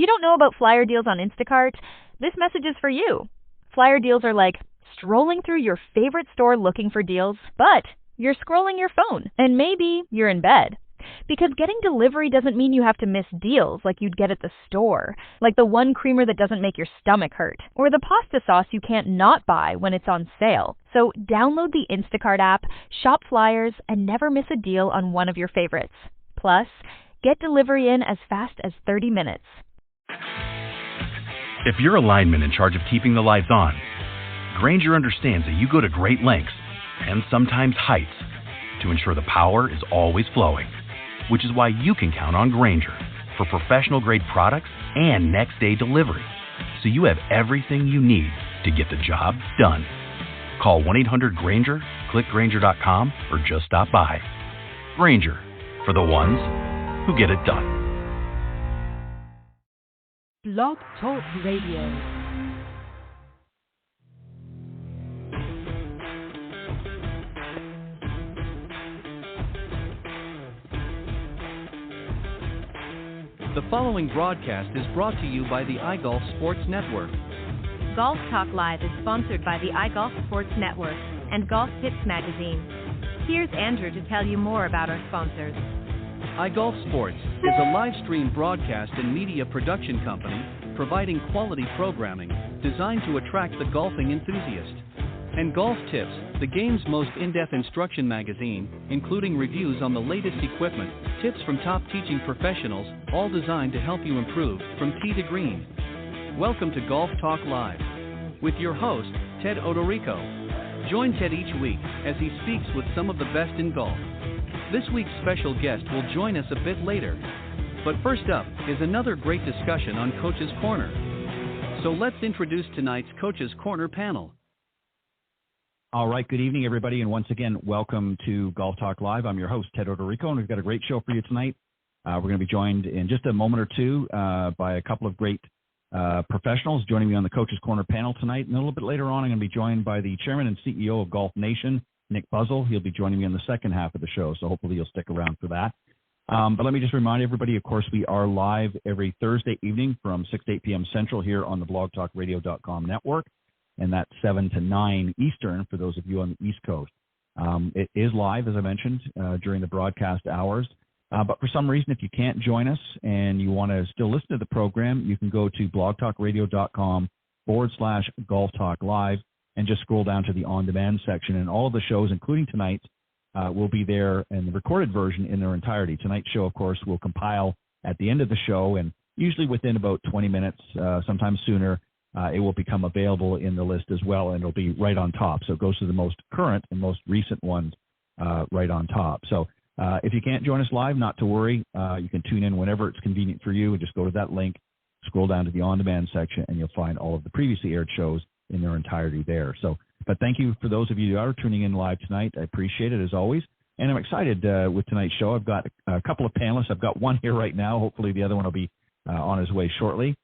you don't know about flyer deals on Instacart, this message is for you. Flyer deals are like strolling through your favorite store looking for deals, but you're scrolling your phone, and maybe you're in bed. Because getting delivery doesn't mean you have to miss deals like you'd get at the store, like the one creamer that doesn't make your stomach hurt, or the pasta sauce you can't not buy when it's on sale. So download the Instacart app, shop flyers, and never miss a deal on one of your favorites. Plus, get delivery in as fast as 30 minutes. If you're a lineman in charge of keeping the lights on, Grainger understands that you go to great lengths, and sometimes heights, to ensure the power is always flowing. Which is why you can count on Grainger for professional-grade products and next-day delivery, so you have everything you need to get the job done. Call 1-800-GRAINGER, click Grainger.com, or just stop by. Grainger, for the ones who get it done. Blog Talk Radio. The following broadcast is brought to you by the iGolf Sports Network. Golf Talk Live is sponsored by the iGolf Sports Network and Golf Tips Magazine. Here's Andrew to tell you more about our sponsors. iGolf Sports is a live stream broadcast and media production company providing quality programming designed to attract the golfing enthusiast. And Golf Tips, the game's most in-depth instruction magazine, including reviews on the latest equipment, tips from top teaching professionals, all designed to help you improve from tee to green. Welcome to Golf Talk Live with your host, Ted Odorico. Join Ted each week as he speaks with some of the best in golf. This week's special guest will join us a bit later. But first up is another great discussion on Coach's Corner. So let's introduce tonight's Coach's Corner panel. All right, good evening, everybody, and once again, welcome to Golf Talk Live. I'm your host, Ted Odorico, and we've got a great show for you tonight. We're going to be joined in just a moment or two by a couple of great professionals joining me on the Coach's Corner panel tonight. And a little bit later on, I'm going to be joined by the chairman and CEO of Golf Nation, Nick Buzzell. He'll be joining me in the second half of the show, so hopefully you'll stick around for that. But let me just remind everybody, of course, we are live every Thursday evening from 6 to 8 p.m. Central here on the blogtalkradio.com network. And that's 7 to 9 Eastern for those of you on the East Coast. It is live, as I mentioned, during the broadcast hours. But for some reason, if you can't join us and you want to still listen to the program, you can go to blogtalkradio.com/Golf Talk Live and just scroll down to the on-demand section. And all of the shows, including tonight, will be there in the recorded version in their entirety. Tonight's show, of course, will compile at the end of the show, and usually within about 20 minutes, sometimes sooner, it will become available in the list as well, and it'll be right on top. So it goes to the most current and most recent ones right on top. So if you can't join us live, not to worry. You can tune in whenever it's convenient for you and just go to that link, scroll down to the on-demand section, and you'll find all of the previously aired shows in their entirety there. So, but thank you for those of you who are tuning in live tonight. I appreciate it as always. And I'm excited with tonight's show. I've got a couple of panelists. I've got one here right now. Hopefully the other one will be on his way shortly.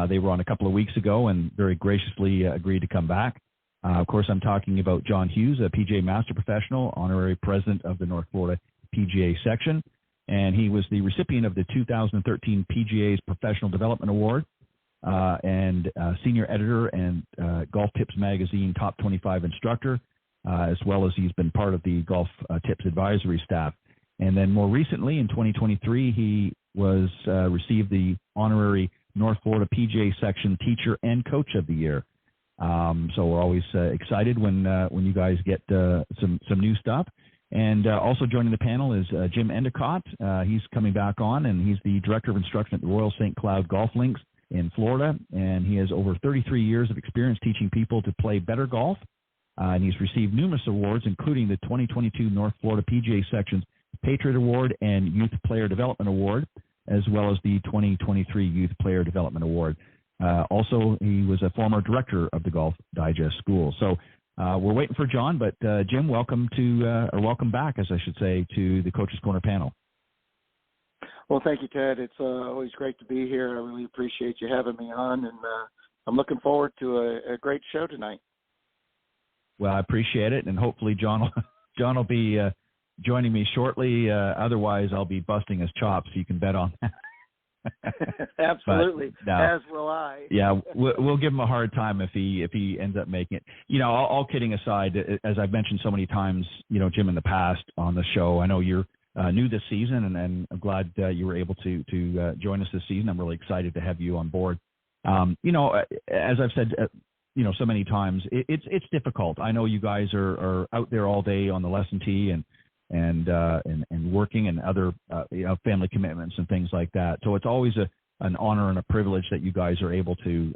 They were on a couple of weeks ago and very graciously agreed to come back. Of course, I'm talking about John Hughes, a PGA Master Professional, honorary president of the North Florida PGA section. And he was the recipient of the 2013 PGA's Professional Development Award and senior editor and Golf Tips Magazine top 25 instructor, as well as he's been part of the Golf Tips advisory staff. And then more recently, in 2023, he was received the honorary North Florida PGA Section Teacher and Coach of the Year. So we're always excited when you guys get some new stuff. And also joining the panel is Jim Endicott. He's coming back on, and he's the Director of Instruction at the Royal St. Cloud Golf Links in Florida. And he has over 33 years of experience teaching people to play better golf. And he's received numerous awards, including the 2022 North Florida PGA Section's Patriot Award and Youth Player Development Award, as well as the 2023 Youth Player Development Award. Also, he was a former director of the Golf Digest School. So we're waiting for John, but Jim, welcome back, as I should say, to the Coach's Corner panel. Well, thank you, Ted. It's always great to be here. I really appreciate you having me on, and I'm looking forward to a great show tonight. Well, I appreciate it, and hopefully John will be joining me shortly. Otherwise, I'll be busting his chops. So you can bet on that. Absolutely, no, as will I. Yeah, we'll give him a hard time if he ends up making it. All kidding aside, as I've mentioned so many times, Jim, in the past on the show, I know you're new this season, and I'm glad you were able to join us this season. I'm really excited to have you on board. As I've said, so many times, it's difficult. I know you guys are out there all day on the lesson tee and working and other family commitments and things like that. So it's always an honor and a privilege that you guys are able to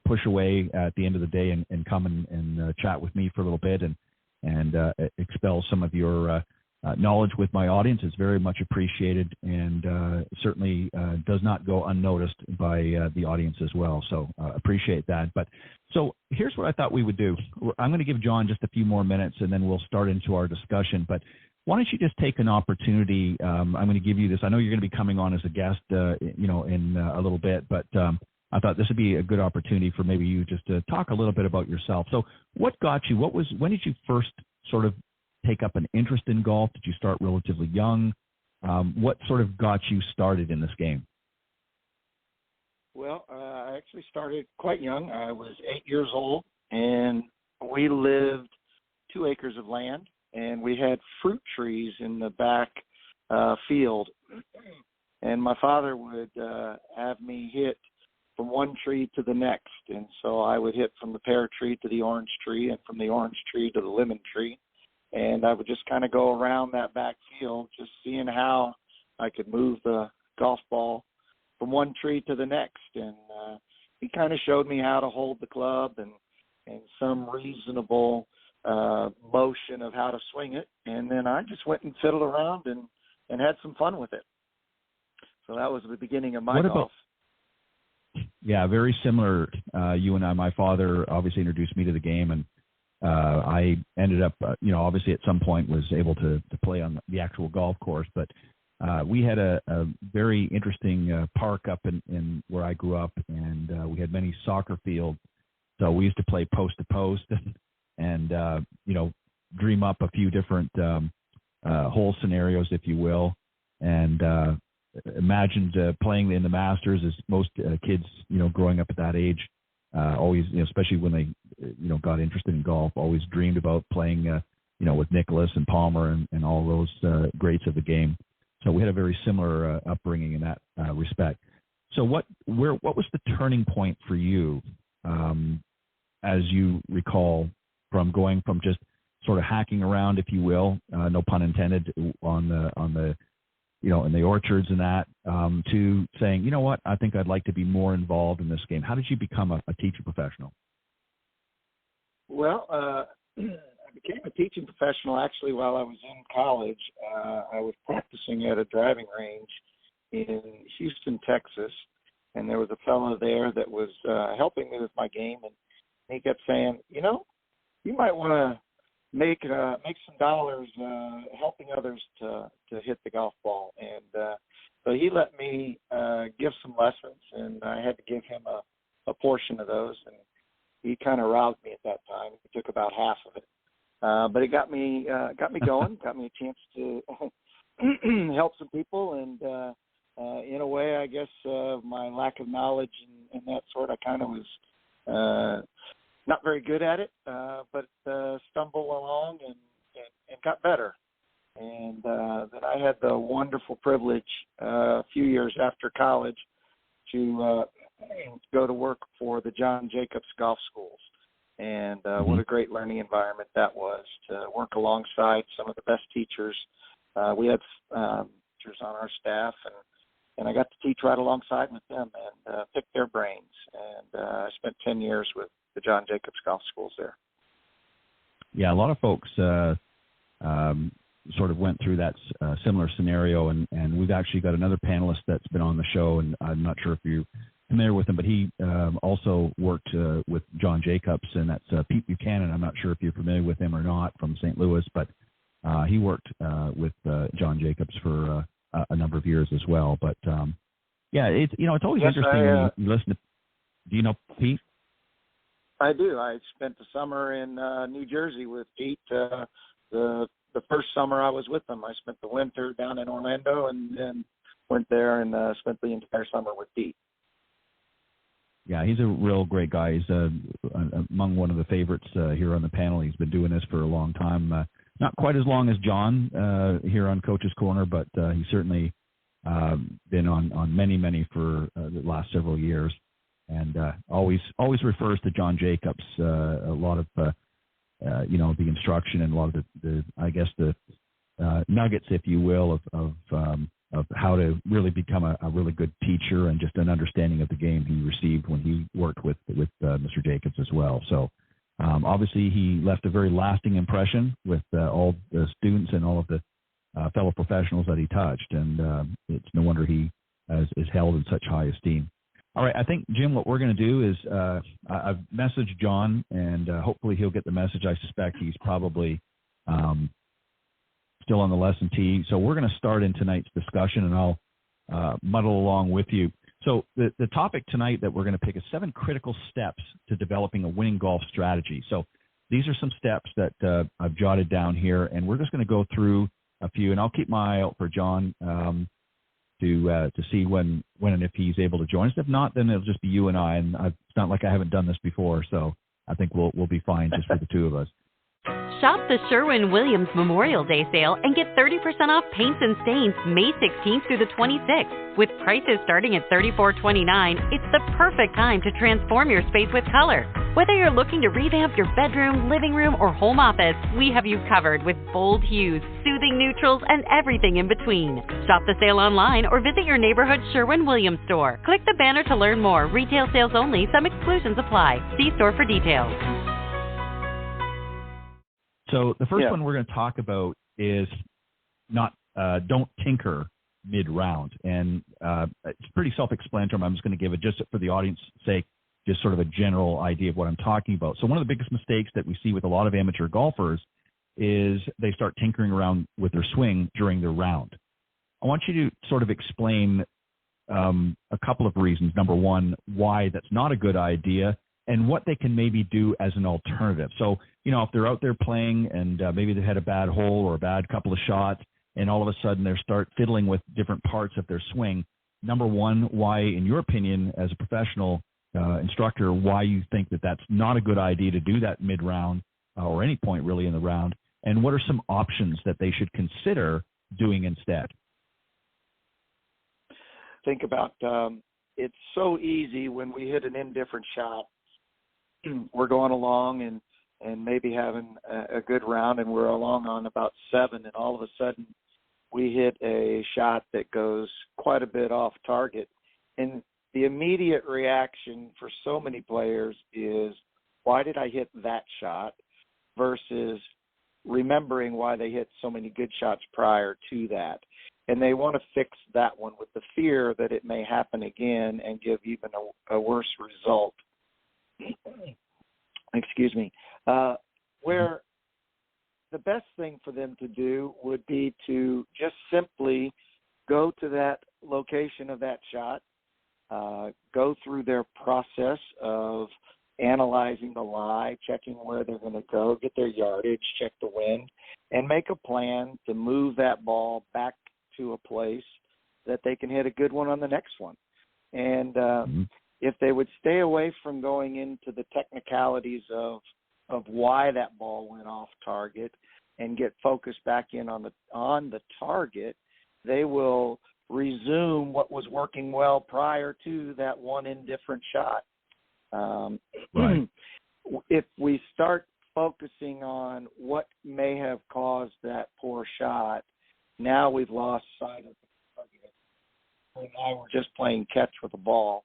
push away at the end of the day and come and chat with me for a little bit and expel some of your knowledge with my audience. Is very much appreciated and certainly does not go unnoticed by the audience as well. So appreciate that. But so here's what I thought we would do. I'm going to give John just a few more minutes and then we'll start into our discussion. But why don't you just take an opportunity? I'm going to give you this. I know you're going to be coming on as a guest, in a little bit, but I thought this would be a good opportunity for maybe you just to talk a little bit about yourself. So what got you? When did you first sort of take up an interest in golf? Did you start relatively young? What sort of got you started in this game? Well, I actually started quite young. I was 8 years old, and we lived 2 acres of land, and we had fruit trees in the back field. And my father would have me hit from one tree to the next. And so I would hit from the pear tree to the orange tree and from the orange tree to the lemon tree. And I would just kind of go around that back field, just seeing how I could move the golf ball from one tree to the next. And he kind of showed me how to hold the club and some reasonable motion of how to swing it. And then I just went and fiddled around and had some fun with it. So that was the beginning of my golf. Yeah, very similar. You and I, my father obviously introduced me to the game, and I ended up, obviously at some point was able to play on the actual golf course, but we had a very interesting park up in where I grew up, and we had many soccer fields. So we used to play post to post and dream up a few different hole scenarios, if you will, and imagined playing in the Masters, as most kids, growing up at that age, always, especially when they, got interested in golf, always dreamed about playing, with Nicklaus and Palmer and all those greats of the game. So we had a very similar upbringing in that respect. So what was the turning point for you, as you recall, from going from just sort of hacking around, if you will, no pun intended, on the in the orchards and that, to saying, you know what, I think I'd like to be more involved in this game? How did you become a teaching professional? Well, I became a teaching professional actually while I was in college. I was practicing at a driving range in Houston, Texas, and there was a fellow there that was helping me with my game, and he kept saying, you might want to make some dollars helping others to hit the golf ball. And so he let me give some lessons, and I had to give him a portion of those. And he kind of roused me at that time. He took about half of it, but it got me going, got me a chance to help some people. And in a way, I guess my lack of knowledge and that sort, I kind of was not very good at it, but stumbled along and got better. And then I had the wonderful privilege a few years after college to go to work for the John Jacobs Golf Schools. And what a great learning environment that was, to work alongside some of the best teachers. We had teachers on our staff, and I got to teach right alongside with them and pick their brains. And I spent 10 years with the John Jacobs Golf Schools there. Yeah, a lot of folks sort of went through that similar scenario, and we've actually got another panelist that's been on the show, and I'm not sure if you're familiar with him, but he also worked with John Jacobs, and that's Pete Buchanan. I'm not sure if you're familiar with him or not, from St. Louis, but he worked with John Jacobs for a number of years as well. But yeah, it's always interesting when you listen to. Do you know Pete? I do. I spent the summer in New Jersey with Pete. The first summer I was with him, I spent the winter down in Orlando, and then went there and spent the entire summer with Pete. Yeah, he's a real great guy. He's among one of the favorites here on the panel. He's been doing this for a long time. Not quite as long as John here on Coach's Corner, but he's certainly been on many for the last several years, and always refers to John Jacobs. A lot of the instruction and a lot of the nuggets, if you will, of how to really become a really good teacher and just an understanding of the game he received when he worked with Mr. Jacobs as well. So obviously he left a very lasting impression with all the students and all of the fellow professionals that he touched, and it's no wonder he is held in such high esteem. All right, I think, Jim, what we're going to do is I've messaged John, and hopefully he'll get the message. I suspect he's probably still on the lesson tee. So we're going to start in tonight's discussion, and I'll muddle along with you. So the topic tonight that we're going to pick is 7 critical steps to developing a winning golf strategy. So these are some steps that I've jotted down here, and we're just going to go through a few, and I'll keep my eye out for John to see when and if he's able to join us. If not, then it'll just be you and I, and it's not like I haven't done this before, so I think we'll be fine just for the two of us. Shop the Sherwin-Williams Memorial Day sale and get 30% off paints and stains May 16th through the 26th. With prices starting at $34.29, it's the perfect time to transform your space with color. Whether you're looking to revamp your bedroom, living room, or home office, we have you covered with bold hues, soothing neutrals, and everything in between. Shop the sale online or visit your neighborhood Sherwin-Williams store. Click the banner to learn more. Retail sales only. Some exclusions apply. See store for details. So the first one we're going to talk about is don't tinker mid-round. And it's pretty self-explanatory. I'm just going to give it, just for the audience's sake, just sort of a general idea of what I'm talking about. So one of the biggest mistakes that we see with a lot of amateur golfers is they start tinkering around with their swing during their round. I want you to sort of explain a couple of reasons. Number one, why that's not a good idea, and what they can maybe do as an alternative. So, if they're out there playing and maybe they had a bad hole or a bad couple of shots, and all of a sudden they start fiddling with different parts of their swing, number one, why, in your opinion, as a professional instructor, why you think that that's not a good idea to do that mid-round or any point really in the round, and what are some options that they should consider doing instead? Think about it's so easy when we hit an indifferent shot. We're going along and maybe having a good round, and we're along on about 7, and all of a sudden we hit a shot that goes quite a bit off target. And the immediate reaction for so many players is, why did I hit that shot, versus remembering why they hit so many good shots prior to that. And they want to fix that one with the fear that it may happen again and give even a worse result. Excuse me. Where the best thing for them to do would be to just simply go to that location of that shot, go through their process of analyzing the lie, checking where they're going to go, get their yardage, check the wind, and make a plan to move that ball back to a place that they can hit a good one on the next one. And if they would stay away from going into the technicalities of why that ball went off target and get focused back in on the target, they will resume what was working well prior to that one indifferent shot. Right. If we start focusing on what may have caused that poor shot, now we've lost sight of the target. And now we're just playing catch with the ball.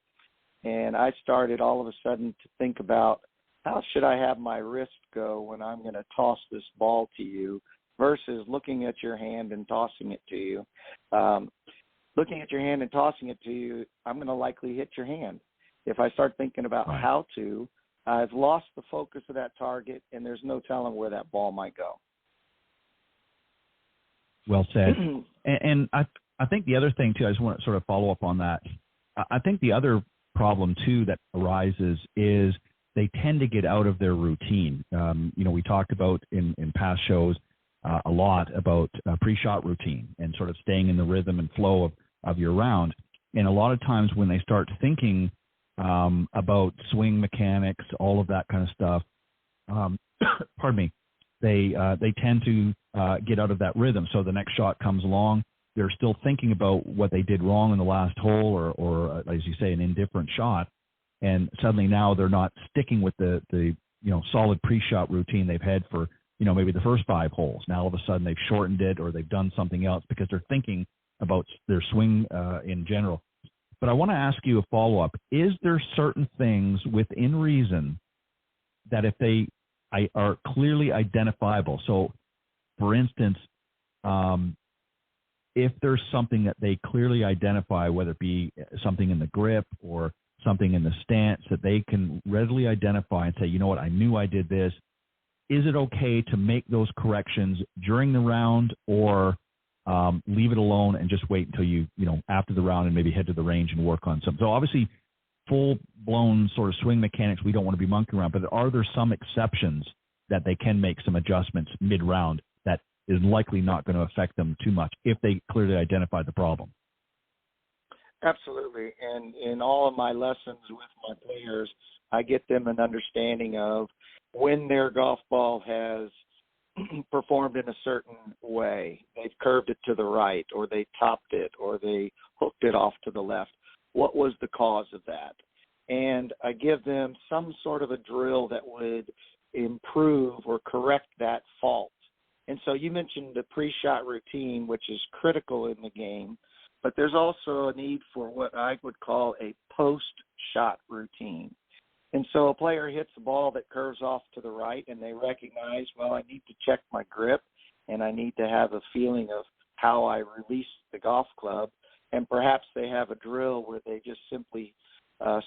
And I started all of a sudden to think about, how should I have my wrist go when I'm going to toss this ball to you, versus looking at your hand and tossing it to you. Looking at your hand and tossing it to you, I'm going to likely hit your hand. If I start thinking about how to, I've lost the focus of that target, and there's no telling where that ball might go. Well said. And I think the other thing, too, I just want to sort of follow up on that. I think the other problem, too, that arises is they tend to get out of their routine. We talked about in past shows a lot about pre-shot routine and sort of staying in the rhythm and flow of your round. And a lot of times when they start thinking about swing mechanics, all of that kind of stuff, pardon me, they tend to get out of that rhythm. So the next shot comes along, they're still thinking about what they did wrong in the last hole, or as you say, an indifferent shot, and suddenly now they're not sticking with the solid pre-shot routine they've had for maybe the first 5 holes. Now all of a sudden they've shortened it, or they've done something else because they're thinking about their swing in general. But I want to ask you a follow-up. Is there certain things within reason that if they are clearly identifiable? So, for instance, if there's something that they clearly identify, whether it be something in the grip or something in the stance that they can readily identify and say, you know what, I knew I did this. Is it okay to make those corrections during the round, or leave it alone and just wait until after the round and maybe head to the range and work on something? So obviously, full-blown sort of swing mechanics, we don't want to be monkeying around, but are there some exceptions that they can make some adjustments mid-round that is likely not going to affect them too much if they clearly identify the problem? Absolutely. And in all of my lessons with my players, I get them an understanding of when their golf ball has performed in a certain way. They've curved it to the right, or they topped it, or they hooked it off to the left. What was the cause of that? And I give them some sort of a drill that would improve or correct that fault. And so you mentioned the pre-shot routine, which is critical in the game, but there's also a need for what I would call a post-shot routine. And so a player hits a ball that curves off to the right, and they recognize, well, I need to check my grip, and I need to have a feeling of how I release the golf club. And perhaps they have a drill where they just simply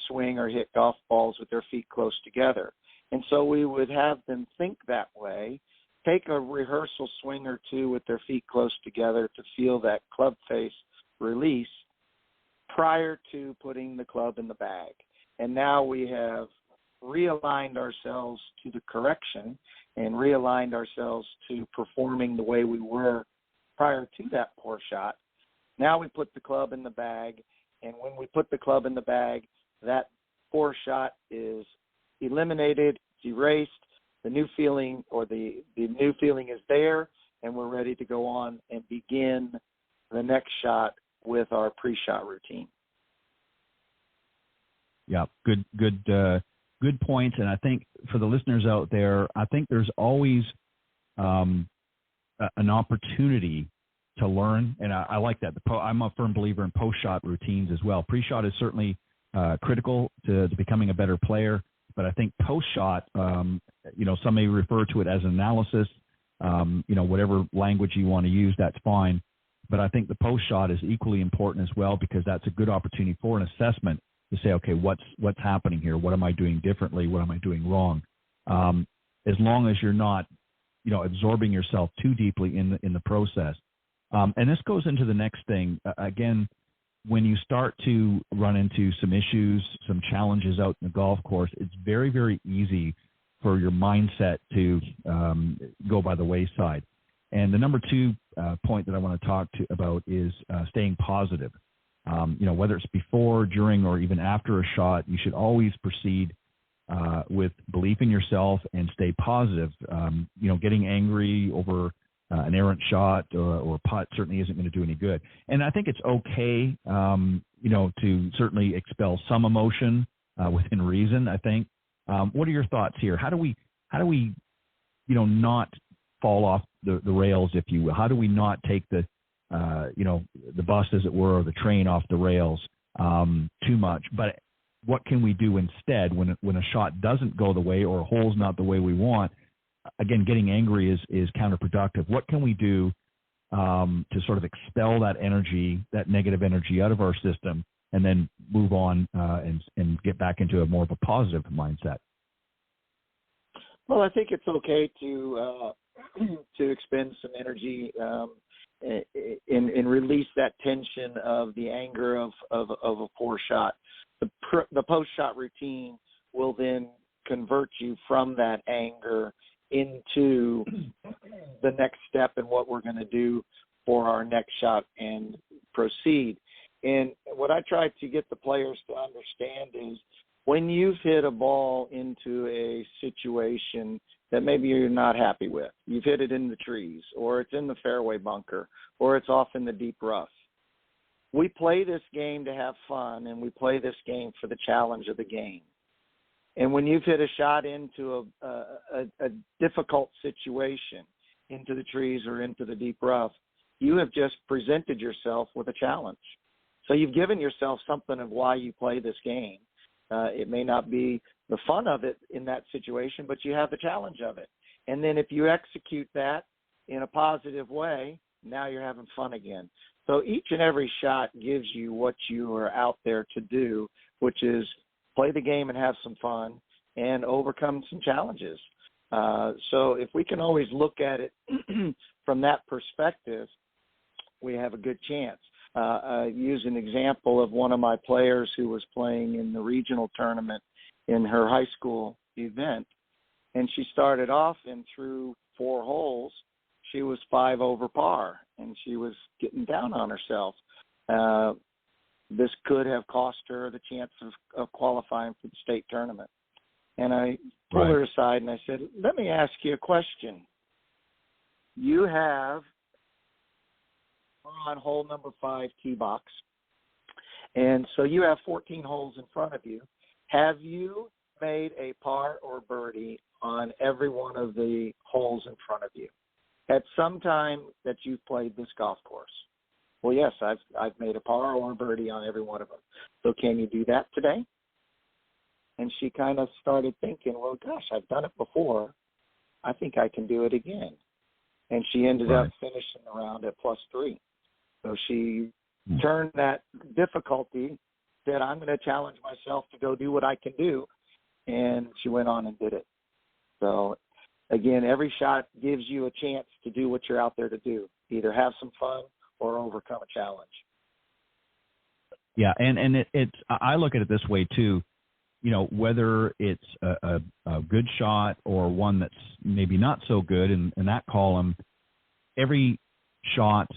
swing or hit golf balls with their feet close together. And so we would have them think that way, take a rehearsal swing or two with their feet close together to feel that club face release prior to putting the club in the bag. And now we have realigned ourselves to the correction and realigned ourselves to performing the way we were prior to that poor shot. Now we put the club in the bag, and when we put the club in the bag, that poor shot is eliminated, erased. The new feeling is there, and we're ready to go on and begin the next shot with our pre-shot routine. Yeah, good points. And I think for the listeners out there, I think there's always an opportunity to learn, and I like that. I'm a firm believer in post-shot routines as well. Pre-shot is certainly critical to becoming a better player, but I think post-shot, some may refer to it as analysis. Whatever language you want to use, that's fine. But I think the post-shot is equally important as well, because that's a good opportunity for an assessment to say, okay, what's happening here? What am I doing differently? What am I doing wrong? As long as you're not, absorbing yourself too deeply in the process. And this goes into the next thing. Again, when you start to run into some issues, some challenges out in the golf course, it's very, very easy for your mindset to go by the wayside. And the number 2 point that I want to talk about is staying positive. Whether it's before, during, or even after a shot, you should always proceed with belief in yourself and stay positive. Getting angry over an errant shot or putt certainly isn't going to do any good. And I think it's okay, to certainly expel some emotion within reason, I think. What are your thoughts here? How do we not fall off the rails, if you will? How do we not take the bus, as it were, or the train off the rails too much? But what can we do instead when a shot doesn't go the way, or a hole's not the way we want? Again, getting angry is counterproductive. What can we do to sort of expel that energy, that negative energy, out of our system, and then move on and get back into a more of a positive mindset? Well, I think it's okay to expend some energy and release that tension of the anger of a poor shot. The post-shot routine will then convert you from that anger into the next step and what we're going to do for our next shot and proceed. And what I try to get the players to understand is when you've hit a ball into a situation that maybe you're not happy with, you've hit it in the trees, or it's in the fairway bunker, or it's off in the deep rough. We play this game to have fun, and we play this game for the challenge of the game. And when you've hit a shot into a difficult situation, into the trees or into the deep rough, you have just presented yourself with a challenge. So you've given yourself something of why you play this game. It may not be the fun of it in that situation, but you have the challenge of it. And then if you execute that in a positive way, now you're having fun again. So each and every shot gives you what you are out there to do, which is play the game and have some fun and overcome some challenges. So if we can always look at it from that perspective, we have a good chance. I use an example of one of my players who was playing in the regional tournament in her high school event, and she started off and through 4 holes, she was 5 over par, and she was getting down on herself. This could have cost her the chance of qualifying for the state tournament. And I pulled her aside and I said, let me ask you a question. You have on hole number 5 tee box, and so you have 14 holes in front of you. Have you made a par or birdie on every one of the holes in front of you at some time that you've played this golf course? Well, yes, I've made a par or a birdie on every one of them. So can you do that today? And she kind of started thinking, well, gosh, I've done it before. I think I can do it again. And she ended up finishing the round at +3. So she turned that difficulty, said, I'm going to challenge myself to go do what I can do. And she went on and did it. So, again, every shot gives you a chance to do what you're out there to do, either have some fun or overcome a challenge. Yeah, and it's I look at it this way too. You know, whether it's a good shot or one that's maybe not so good in that column, every shot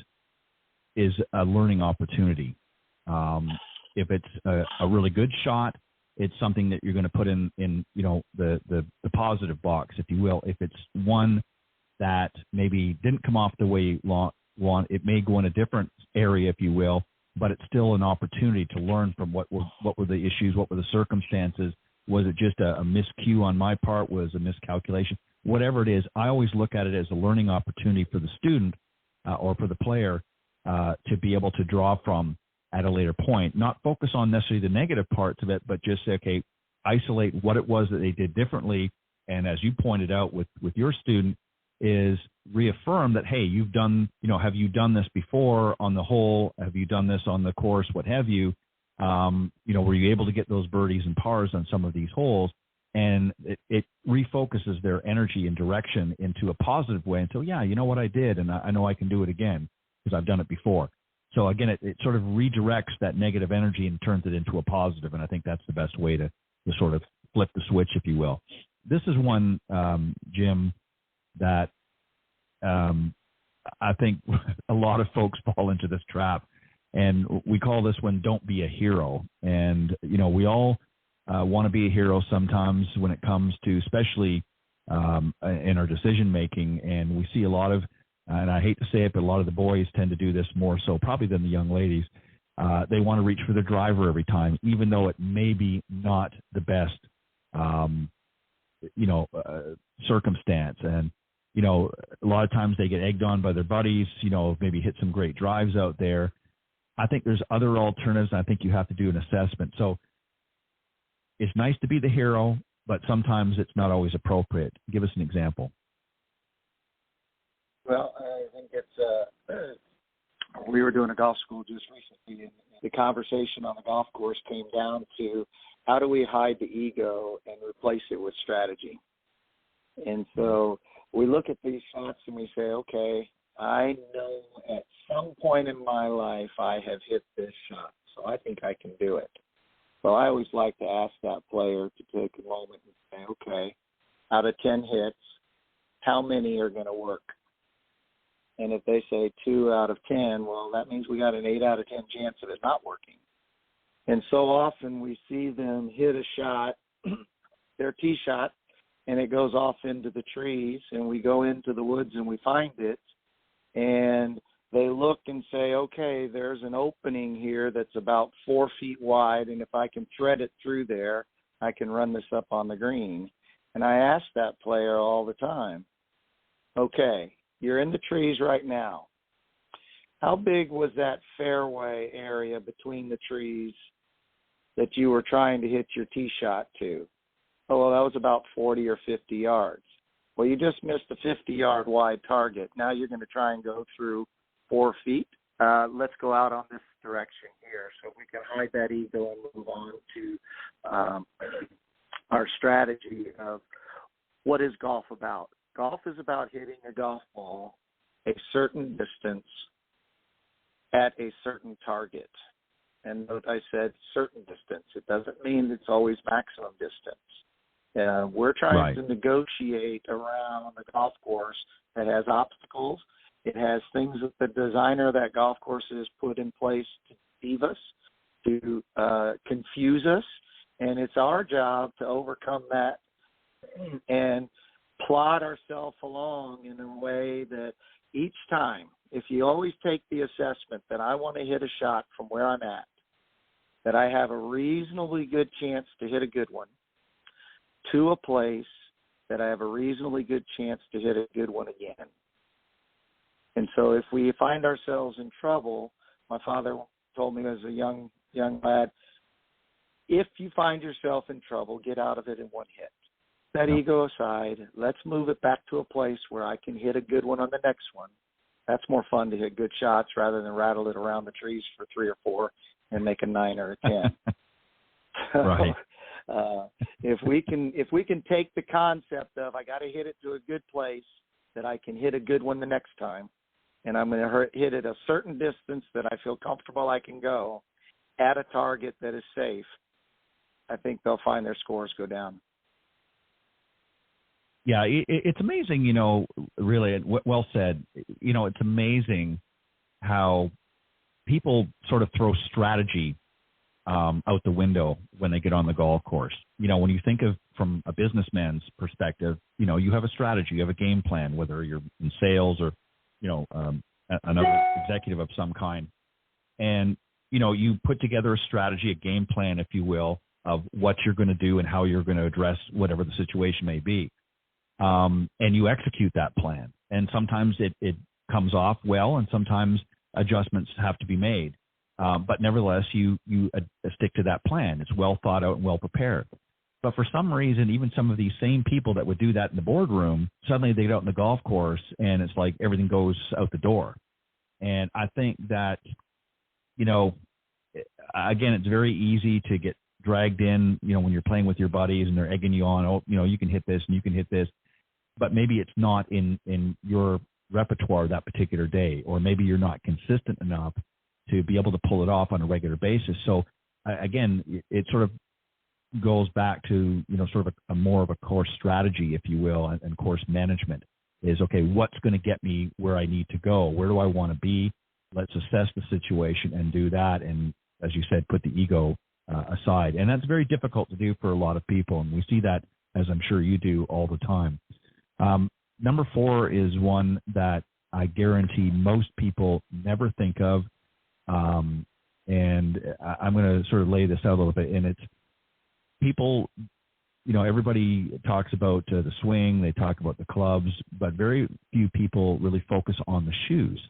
is a learning opportunity. If it's a really good shot, it's something that you're going to put in you know, the positive box, if you will. If it's one that maybe didn't come off the way you want, it may go in a different area, if you will, but it's still an opportunity to learn from what were the issues, what were the circumstances. Was it just a miscue on my part? Was a miscalculation? Whatever it is, I always look at it as a learning opportunity for the student or for the player to be able to draw from at a later point. Not focus on necessarily the negative parts of it, but just say, okay, isolate what it was that they did differently. And as you pointed out with your student, is reaffirm that, hey, you've done, you know, have you done this before on the hole? Have you done this on the course? What have you? You know, were you able to get those birdies and pars on some of these holes? And it refocuses their energy and direction into a positive way until, yeah, you know what, I did, and I know I can do it again because I've done it before. So again, it sort of redirects that negative energy and turns it into a positive, and I think that's the best way to sort of flip the switch, if you will. This is one, Jim, that I think a lot of folks fall into this trap, and we call this one "Don't Be a Hero." And you know, we all want to be a hero sometimes when it comes to, especially in our decision making, and we see a lot of, and I hate to say it, but a lot of the boys tend to do this more so probably than the young ladies. They want to reach for the driver every time, even though it may be not the best, circumstance. And you know, a lot of times they get egged on by their buddies, you know, maybe hit some great drives out there. I think there's other alternatives, and I think you have to do an assessment. So it's nice to be the hero, but sometimes it's not always appropriate. Give us an example. Well, I think it's we were doing a golf school just recently, and the conversation on the golf course came down to how do we hide the ego and replace it with strategy. And so we look at these shots and we say, okay, I know at some point in my life I have hit this shot, so I think I can do it. So I always like to ask that player to take a moment and say, okay, out of 10 hits, how many are going to work? And if they say 2 out of 10, well, that means we got an 8 out of 10 chance of it not working. And so often we see them hit a shot, their tee shot, and it goes off into the trees, and we go into the woods and we find it, and they look and say, okay, there's an opening here that's about 4 feet wide, and if I can thread it through there, I can run this up on the green. And I ask that player all the time, okay, you're in the trees right now. How big was that fairway area between the trees that you were trying to hit your tee shot to? Oh, well, that was about 40 or 50 yards. Well, you just missed a 50-yard wide target. Now you're going to try and go through 4 feet. Let's go out on this direction here. So we can hide that ego and move on to our strategy of what is golf about. Golf is about hitting a golf ball a certain distance at a certain target. And note I said certain distance. It doesn't mean it's always maximum distance. We're trying to negotiate around the golf course that has obstacles. It has things that the designer of that golf course has put in place to deceive us, to confuse us, and it's our job to overcome that and plod ourselves along in a way that each time, if you always take the assessment that I want to hit a shot from where I'm at, that I have a reasonably good chance to hit a good one, to a place that I have a reasonably good chance to hit a good one again. And so if we find ourselves in trouble, my father told me as a young lad, if you find yourself in trouble, get out of it in one hit. That ego aside, let's move it back to a place where I can hit a good one on the next one. That's more fun to hit good shots rather than rattle it around the trees for 3 or 4 and make a 9 or a 10. Right. If we can take the concept of I got to hit it to a good place that I can hit a good one the next time, and I'm going to hit it a certain distance that I feel comfortable I can go at a target that is safe, I think they'll find their scores go down. Yeah, it's amazing, really, well said. It's amazing how people sort of throw strategy out the window when they get on the golf course. When you think of from a businessman's perspective, you have a strategy, you have a game plan, whether you're in sales or, another executive of some kind. And, you put together a strategy, a game plan, if you will, of what you're going to do and how you're going to address whatever the situation may be. And you execute that plan. And sometimes it comes off well, and sometimes adjustments have to be made. But nevertheless, you stick to that plan. It's well thought out and well prepared. But for some reason, even some of these same people that would do that in the boardroom, suddenly they get out in the golf course, and it's like everything goes out the door. And I think that, again, it's very easy to get dragged in, when you're playing with your buddies and they're egging you on, oh, you can hit this and you can hit this. But maybe it's not in your repertoire that particular day, or maybe you're not consistent enough to be able to pull it off on a regular basis. So again, it sort of goes back to, sort of a more of a course strategy, if you will, and course management is, okay, what's going to get me where I need to go? Where do I want to be? Let's assess the situation and do that. And as you said, put the ego aside. And that's very difficult to do for a lot of people. And we see that, as I'm sure you do, all the time. Number 4 is one that I guarantee most people never think of. And I'm going to sort of lay this out a little bit. And it's people, everybody talks about the swing, they talk about the clubs, but very few people really focus on the shoes.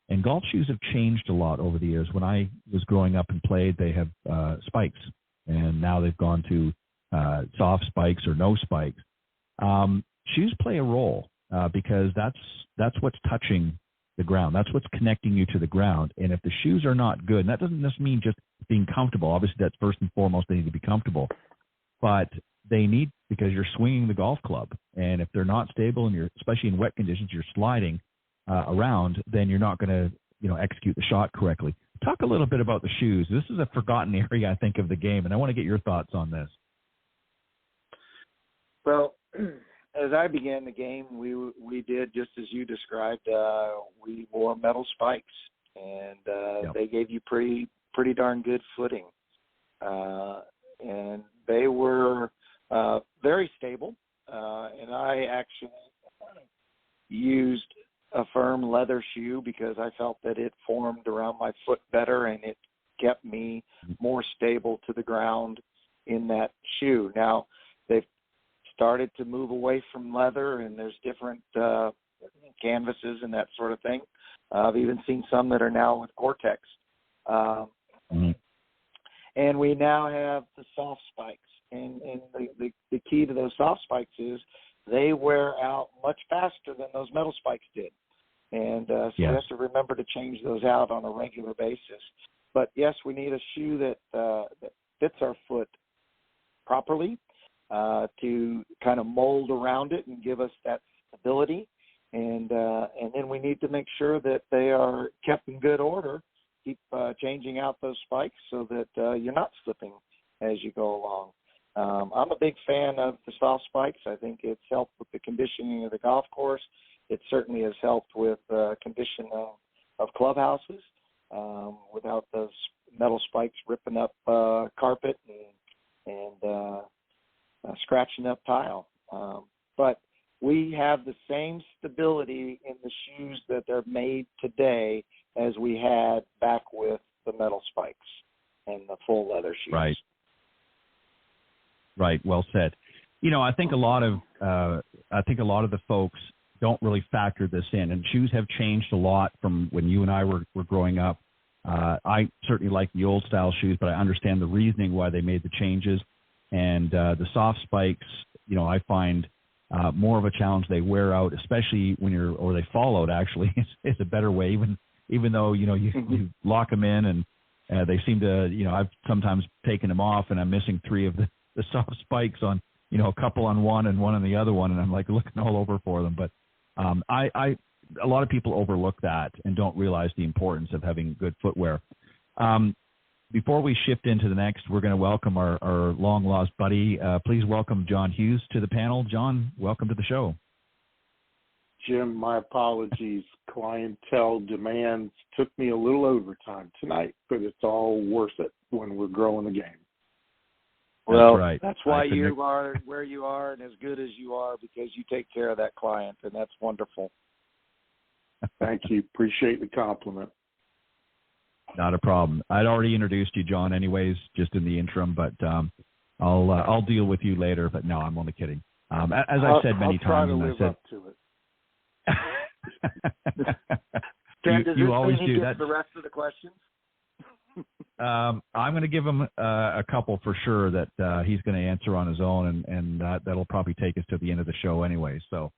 And golf shoes have changed a lot over the years. When I was growing up and played, they have spikes. And now they've gone to soft spikes or no spikes. Shoes play a role because that's what's touching the ground. That's what's connecting you to the ground. And if the shoes are not good, and that doesn't just mean just being comfortable. Obviously, that's first and foremost, they need to be comfortable. But they need, because you're swinging the golf club. And if they're not stable and especially in wet conditions, you're sliding around, then you're not going to, execute the shot correctly. Talk a little bit about the shoes. This is a forgotten area, I think, of the game, and I want to get your thoughts on this. Well, as I began the game, we did just as you described. We wore metal spikes, and they gave you pretty darn good footing. And they were very stable. And I actually used a firm leather shoe because I felt that it formed around my foot better and it kept me more stable to the ground in that shoe. Now, they've started to move away from leather, and there's different canvases and that sort of thing. I've even seen some that are now with Gore-Tex. And we now have the soft spikes. And the key to those soft spikes is they wear out much faster than those metal spikes did. And so we have to remember to change those out on a regular basis. But, yes, we need a shoe that fits our foot properly to kind of mold around it and give us that stability. And then we need to make sure that they are kept in good order, keep changing out those spikes so that you're not slipping as you go along. I'm a big fan of the soft spikes. I think it's helped with the conditioning of the golf course. It certainly has helped with condition of clubhouses without those metal spikes ripping up carpet and scratching up tile. But we have the same stability in the shoes that they're made today as we had back with the metal spikes and the full leather shoes. Right. Well said. I think a lot of the folks don't really factor this in, and shoes have changed a lot from when you and I were growing up. I certainly like the old style shoes, but I understand the reasoning why they made the changes. And the soft spikes, I find more of a challenge. They wear out, especially when or they fall out. Actually, is a better way. Even though you lock them in, and they seem to. I've sometimes taken them off, and I'm missing 3 of the soft spikes on, a couple on one and one on the other one, and I'm like looking all over for them. But a lot of people overlook that and don't realize the importance of having good footwear. Before we shift into the next, we're going to welcome our long-lost buddy. Please welcome John Hughes to the panel. John, welcome to the show. Jim, my apologies. Clientele demands took me a little overtime tonight, but it's all worth it when we're growing the game. Well, that's right. That's why you are where you are and as good as you are, because you take care of that client, and that's wonderful. Thank you. Appreciate the compliment. Not a problem. I'd already introduced you, John, anyways, just in the interim, but I'll deal with you later. But no, I'm only kidding. As I've said many times, I'll try to live up to it. Ken, does you always he do get that. The rest of the questions? I'm going to give him a couple for sure that he's going to answer on his own, and that'll probably take us to the end of the show anyway. So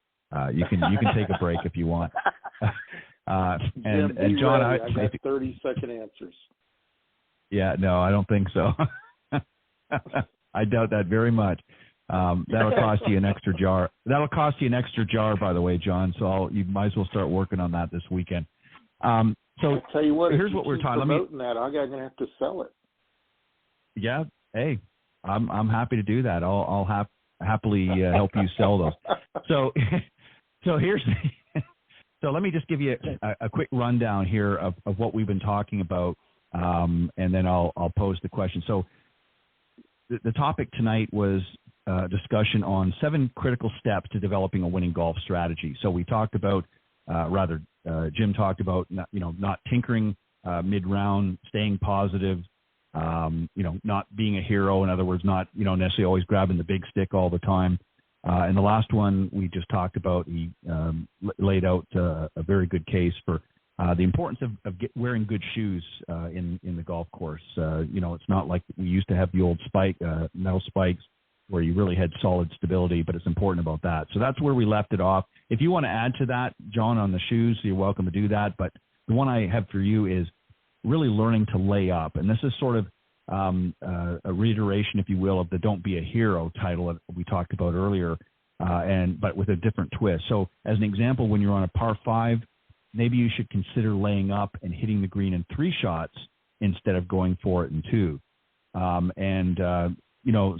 you can take a break if you want. And John, I got 30-second answers. Yeah, no, I don't think so. I doubt that very much. That'll cost you an extra jar. That'll cost you an extra jar, by the way, John. So you might as well start working on that this weekend. So I'll tell you what, here's what we're talking about. That I'm going to have to sell it. Yeah, hey, I'm happy to do that. I'll happily help you sell those. So here's. So let me just give you a quick rundown here of what we've been talking about, and then I'll pose the question. So the topic tonight was discussion on 7 critical steps to developing a winning golf strategy. So we talked about, Jim talked about not tinkering mid-round, staying positive, not being a hero. In other words, not necessarily always grabbing the big stick all the time. And the last one we just talked about, he laid out a very good case for the importance of wearing good shoes in the golf course. It's not like we used to have the old metal spikes where you really had solid stability, but it's important about that. So that's where we left it off. If you want to add to that, John, on the shoes, you're welcome to do that. But the one I have for you is really learning to lay up. And this is sort of a reiteration, if you will, of the "Don't Be a Hero" title that we talked about earlier, but with a different twist. So as an example, when you're on a par 5, maybe you should consider laying up and hitting the green in 3 shots instead of going for it in 2.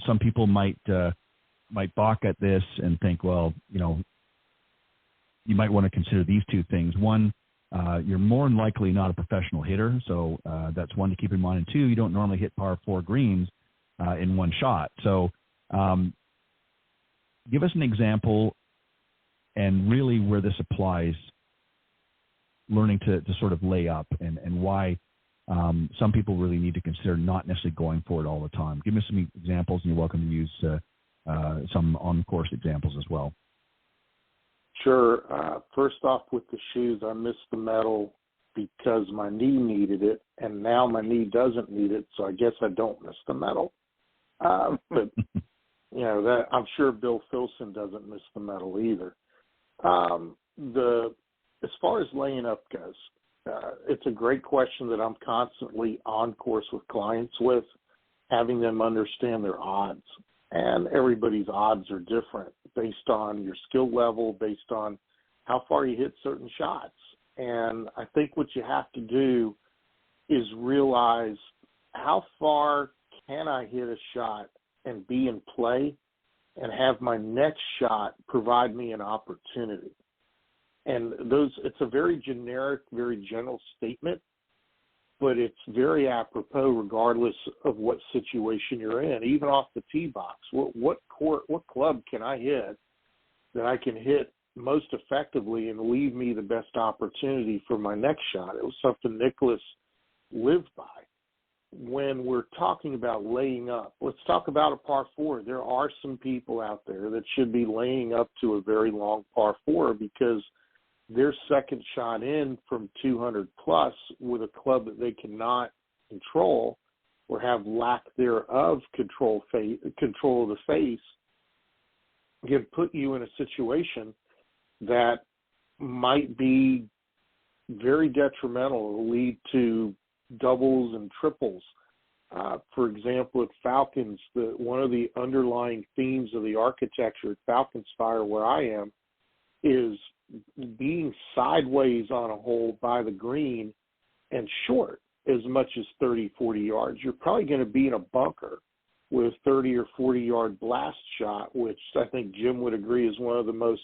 Some people might might balk at this and think, well, you might want to consider these two things. One, you're more than likely not a professional hitter, so that's one to keep in mind. And two, you don't normally hit par 4 greens in one shot. So give us an example and really where this applies, learning to sort of lay up and why some people really need to consider not necessarily going for it all the time. Give me some examples, and you're welcome to use some on-course examples as well. Sure. First off, with the shoes, I missed the medal because my knee needed it, and now my knee doesn't need it, so I guess I don't miss the medal. But that I'm sure Bill Filson doesn't miss the medal either. As far as laying up goes, it's a great question that I'm constantly on course with clients with, having them understand their odds. And everybody's odds are different based on your skill level, based on how far you hit certain shots. And I think what you have to do is realize how far can I hit a shot and be in play and have my next shot provide me an opportunity. And it's a very generic, very general statement, but it's very apropos regardless of what situation you're in. Even off the tee box, what club can I hit that I can hit most effectively and leave me the best opportunity for my next shot? It was something Nicholas lived by. When we're talking about laying up, let's talk about a par 4. There are some people out there that should be laying up to a very long par 4 because their second shot in from 200 plus with a club that they cannot control or have lack thereof control of the face can put you in a situation that might be very detrimental. It'll lead to doubles and triples. For example, at Falcons, one of the underlying themes of the architecture at Falcons Fire, where I am, is being sideways on a hole by the green and short as much as 30, 40 yards. You're probably going to be in a bunker with a 30 or 40-yard blast shot, which I think Jim would agree is one of the most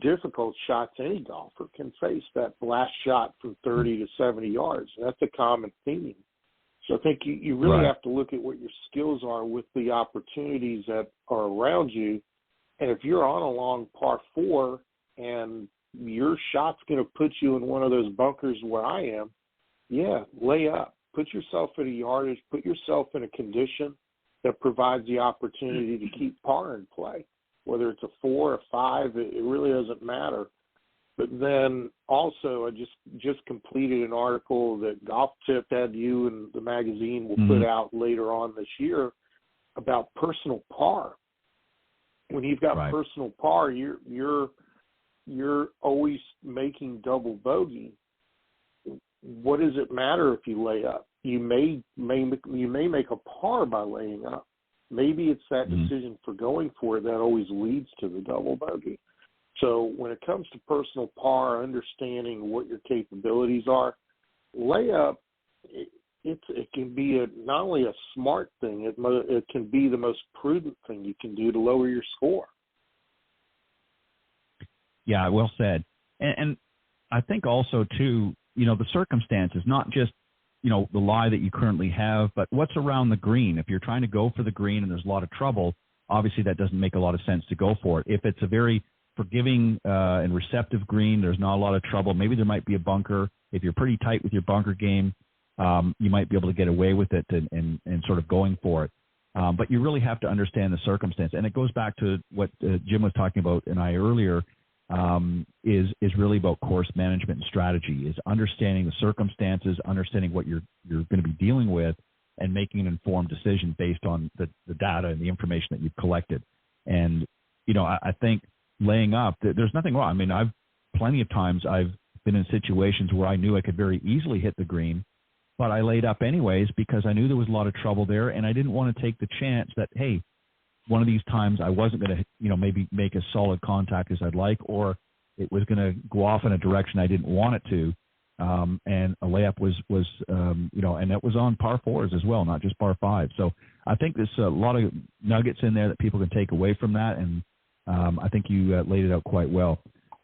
difficult shots any golfer can face, that blast shot from 30 to 70 yards. That's a common theme. So I think you really have to look at what your skills are with the opportunities that are around you. And if you're on a long par 4 and your shot's going to put you in one of those bunkers where I am, lay up. Put yourself at a yardage. Put yourself in a condition that provides the opportunity to keep par in play. Whether it's a 4 or 5, it really doesn't matter. But then also, I just completed an article that Golf Tip had you and the magazine will put out later on this year about personal par. When you've got personal par, you're always making double bogey. What does it matter if you lay up? You may make a par by laying up. Maybe it's that decision for going for it that always leads to the double bogey. So when it comes to personal par, understanding what your capabilities are, layup, it can be not only a smart thing, it can be the most prudent thing you can do to lower your score. Yeah, well said. And I think also, too, the circumstances, not just, the lie that you currently have, but what's around the green. If you're trying to go for the green and there's a lot of trouble, obviously that doesn't make a lot of sense to go for it. If it's a very forgiving and receptive green, there's not a lot of trouble. Maybe there might be a bunker. If you're pretty tight with your bunker game, you might be able to get away with it and sort of going for it. But you really have to understand the circumstance. And it goes back to what Jim was talking about and I earlier, is really about course management and strategy, is understanding the circumstances, understanding what you're going to be dealing with, and making an informed decision based on the data and the information that you've collected. And, I think laying up, there's nothing wrong. I mean, plenty of times I've been in situations where I knew I could very easily hit the green, but I laid up anyways because I knew there was a lot of trouble there, and I didn't want to take the chance that, hey, one of these times I wasn't going to, maybe make as solid contact as I'd like, or it was going to go off in a direction I didn't want it to. and a layup was and that was on par fours as well, not just par five. So I think there's a lot of nuggets in there that people can take away from that, and I think you laid it out quite well.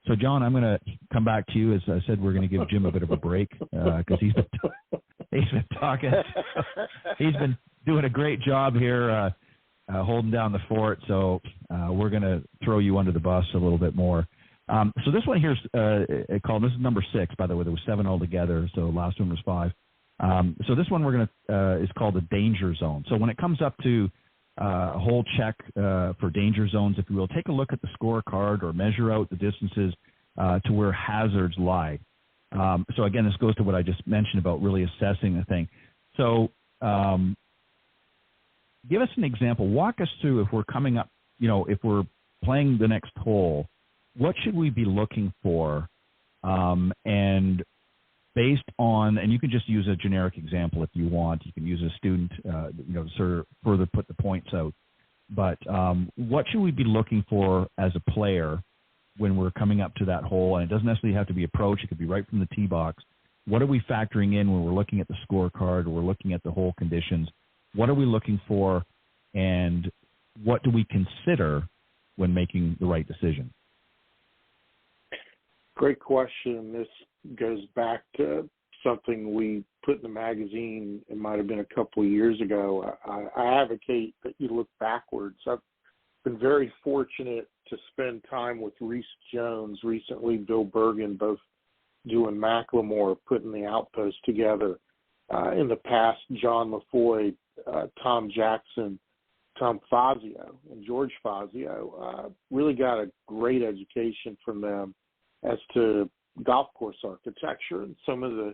So, John, I'm going to come back to you. As I said, we're going to give Jim a bit of a break because he's been talking. He's been doing a great job here holding down the fort. So we're going to throw you under the bus a little bit more. So this one here's called, this is number 6, by the way. There was 7 altogether, so the last one was 5. So this one we're going to is called the danger zone. So when it comes up to a hole check for danger zones, if you will, take a look at the scorecard or measure out the distances to where hazards lie. So again, this goes to what I just mentioned about really assessing the thing. So give us an example. Walk us through, if we're coming up, if we're playing the next hole, what should we be looking for? And based on, and you can just use a generic example if you want. You can use a student, to sort of further put the points out. But what should we be looking for as a player when we're coming up to that hole? And it doesn't necessarily have to be approach. It could be right from the tee box. What are we factoring in when we're looking at the scorecard or we're looking at the hole conditions? What are we looking for, and what do we consider when making the right decision? Great question. This goes back to something we put in the magazine. It might have been a couple of years ago. I advocate that you look backwards. I've been very fortunate to spend time with Reese Jones recently, Bill Bergen, both doing Macklemore, putting the Outpost together. In the past, John LaFoy, Tom Jackson, Tom Fazio, and George Fazio really got a great education from them as to golf course architecture and some of the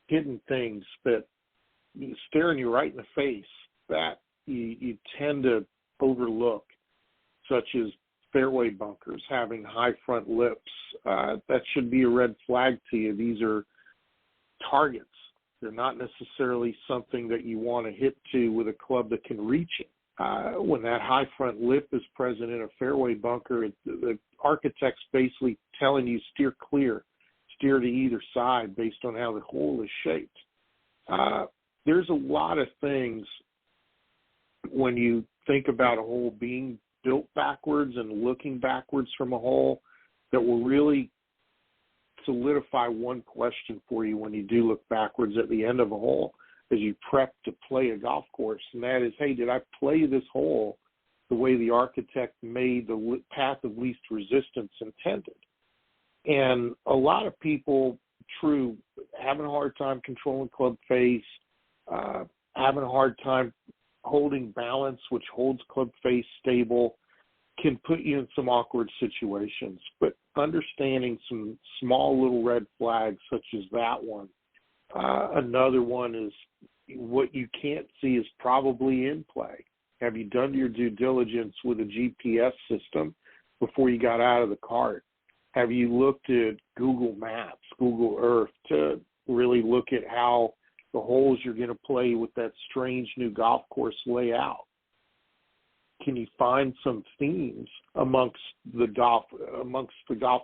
hidden things that staring you right in the face that you tend to overlook, such as fairway bunkers, having high front lips. That should be a red flag to you. These are targets. They're not necessarily something that you want to hit to with a club that can reach it. When that high front lip is present in a fairway bunker, the architect's basically telling you steer clear, steer to either side based on how the hole is shaped. There's a lot of things when you think about a hole being built backwards and looking backwards from a hole that will really solidify one question for you when you do look backwards at the end of a hole as you prep to play a golf course, and that is, hey, did I play this hole the way the architect made the path of least resistance intended? And a lot of people, having a hard time controlling club face, having a hard time holding balance, which holds club face stable, can put you in some awkward situations. But understanding some small little red flags such as that one. Another one is what you can't see is probably in play. Have you done your due diligence with a GPS system before you got out of the cart? Have you looked at Google Maps, Google Earth to really look at how the holes you're going to play with that strange new golf course layout? Can you find some themes amongst the golf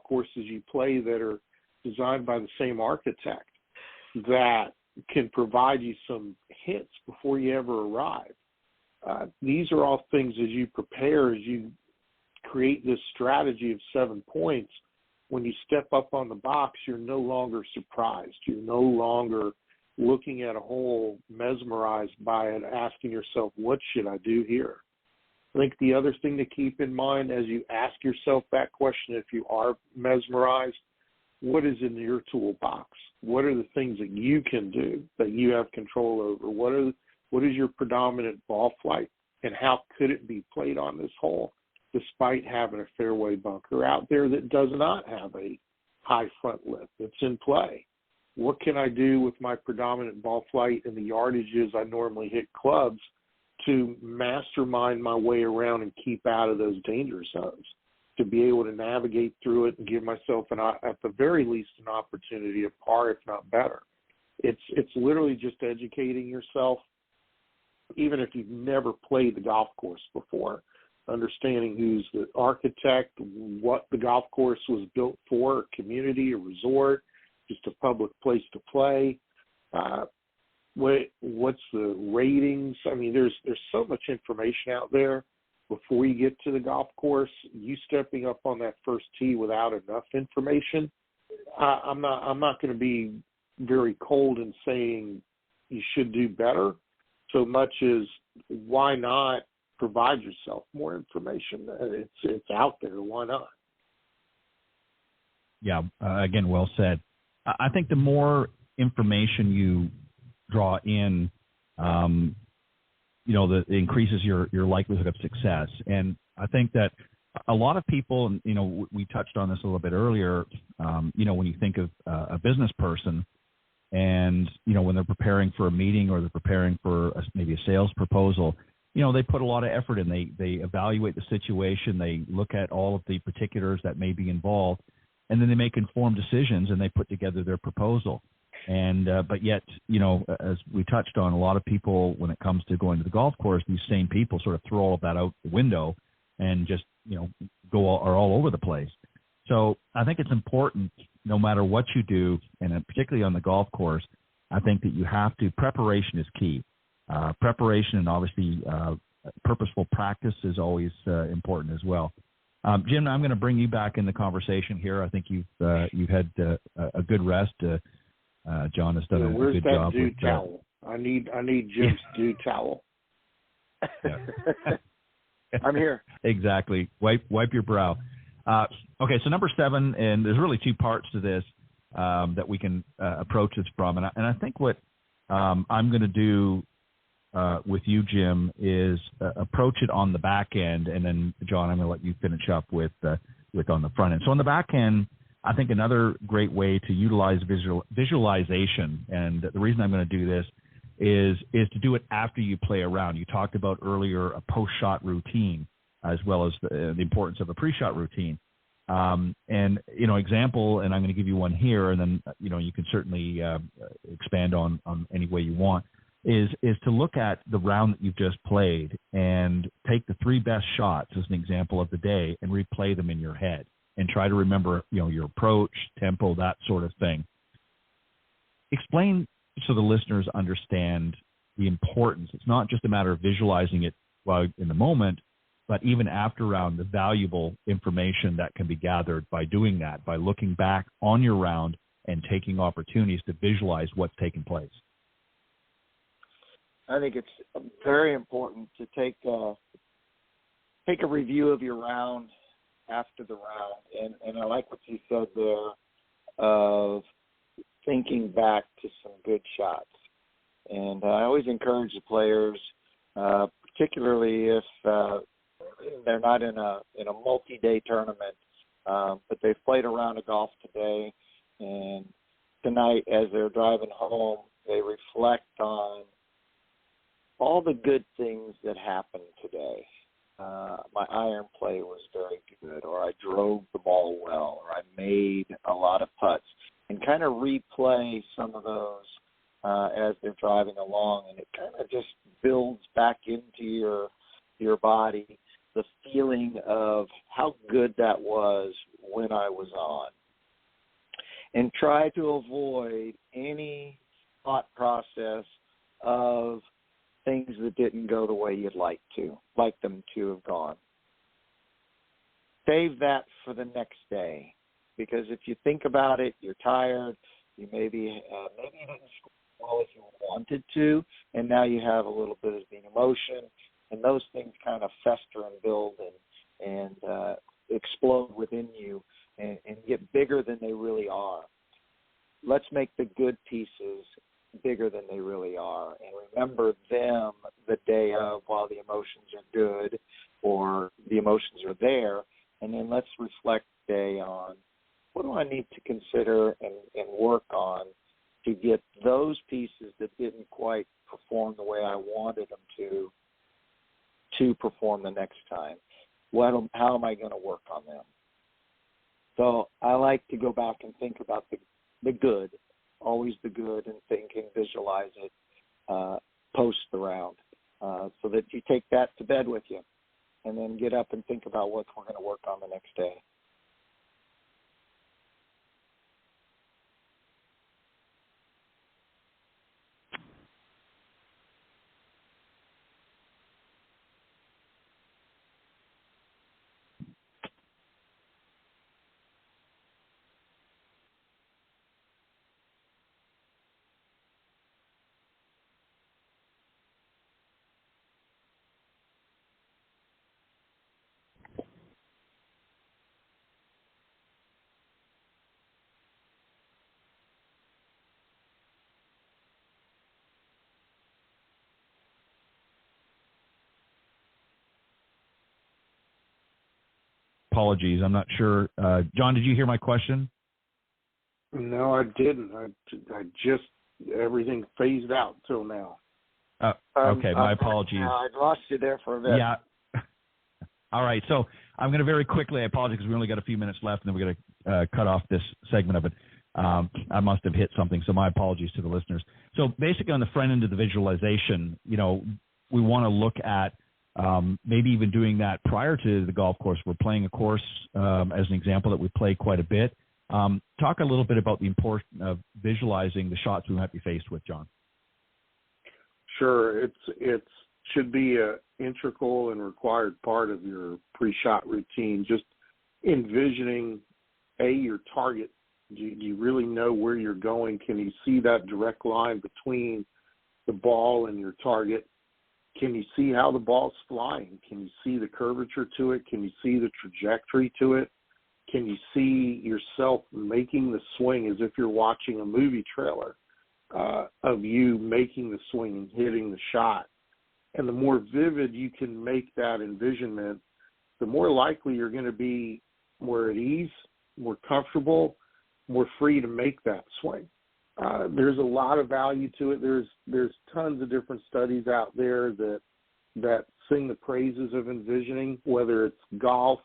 courses you play that are designed by the same architect that can provide you some hints before you ever arrive? These are all things as you prepare, as you create this strategy of 7 points. When you step up on the box, you're no longer surprised. You're no longer looking at a hole mesmerized by it, asking yourself, what should I do here? I think the other thing to keep in mind as you ask yourself that question, if you are mesmerized, what is in your toolbox? What are the things that you can do that you have control over? What is your predominant ball flight, and how could it be played on this hole despite having a fairway bunker out there that does not have a high front lip that's in play? What can I do with my predominant ball flight and the yardages I normally hit clubs to mastermind my way around and keep out of those danger zones, to be able to navigate through it and give myself, at the very least, an opportunity of par, if not better? It's literally just educating yourself, even if you've never played the golf course before, understanding who's the architect, what the golf course was built for, a community, a resort, just a public place to play? What's the ratings? I mean, there's so much information out there before you get to the golf course. You stepping up on that first tee without enough information, I'm not going to be very cold in saying you should do better, so much as why not provide yourself more information? It's out there. Why not? Yeah, again, well said. I think the more information you draw in, that increases your likelihood of success. And I think that a lot of people, and we touched on this a little bit earlier, when you think of a business person and, when they're preparing for a meeting or they're preparing for maybe a sales proposal, they put a lot of effort in. They evaluate the situation. They look at all of the particulars that may be involved, and then they make informed decisions and they put together their proposal. And but yet, as we touched on, a lot of people, when it comes to going to the golf course, these same people sort of throw all of that out the window and just, are all over the place. So I think it's important, no matter what you do, and particularly on the golf course, I think that preparation is key. Preparation and obviously purposeful practice is always important as well. Jim, I'm going to bring you back in the conversation here. I think you've had a good rest. John has done a good job. Where's that dew towel? I need Jim's dew towel. I'm here. Exactly. Wipe your brow. Okay, so number 7, and there's really 2 parts to this that we can approach this from, and I think what I'm going to do with you, Jim, is approach it on the back end, and then John, I'm going to let you finish up with on the front end. So on the back end, I think another great way to utilize visualization, and the reason I'm going to do this is to do it after you play around. You talked about earlier a post-shot routine as well as the importance of a pre-shot routine. Example, and I'm going to give you one here, and then, you can certainly expand on any way you want, is to look at the round that you've just played and take the 3 best shots as an example of the day and replay them in your head and try to remember, your approach, tempo, that sort of thing. Explain so the listeners understand the importance. It's not just a matter of visualizing it while in the moment, but even after round, the valuable information that can be gathered by doing that, by looking back on your round and taking opportunities to visualize what's taken place. I think it's very important to take a review of your round after the round, and I like what you said there of thinking back to some good shots. And I always encourage the players, particularly if they're not in a multi-day tournament, but they've played a round of golf today, and tonight as they're driving home, they reflect on all the good things that happened today. My iron play was very good, or I drove the ball well, or I made a lot of putts, and kind of replay some of those as they're driving along, and it kind of just builds back into your body the feeling of how good that was when I was on. And try to avoid any thought process of things that didn't go the way you'd like them to have gone. Save that for the next day, because if you think about it, you're tired. You maybe you didn't score well as you wanted to, and now you have a little bit of the emotion, and those things kind of fester and build and explode within you and get bigger than they really are. Let's make the good pieces bigger than they really are, and remember them the day of while the emotions are good or the emotions are there, and then let's reflect today on what do I need to consider and work on to get those pieces that didn't quite perform the way I wanted them to perform the next time. How am I going to work on them? So I like to go back and think about the good, always the good, and think and visualize it post the round so that you take that to bed with you and then get up and think about what we're going to work on the next day. apologies. I'm not sure. John, did you hear my question? No, I didn't. I just, everything phased out till now. Okay, my apologies. I lost you there for a bit. Yeah. All right, so I'm going to very quickly, I apologize because we only got a few minutes left, and then we're going to cut off this segment of it. I must have hit something, so my apologies to the listeners. So basically on the front end of the visualization, we want to look at maybe even doing that prior to the golf course. We're playing a course, as an example, that we play quite a bit. Talk a little bit about the importance of visualizing the shots we might be faced with, John. Sure, it should be a integral and required part of your pre-shot routine. Just envisioning your target. Do you really know where you're going? Can you see that direct line between the ball and your target? Can you see how the ball's flying? Can you see the curvature to it? Can you see the trajectory to it? Can you see yourself making the swing as if you're watching a movie trailer of you making the swing and hitting the shot? And the more vivid you can make that envisionment, the more likely you're going to be more at ease, more comfortable, more free to make that swing. There's a lot of value to it. There's tons of different studies out there that sing the praises of envisioning, whether it's golf,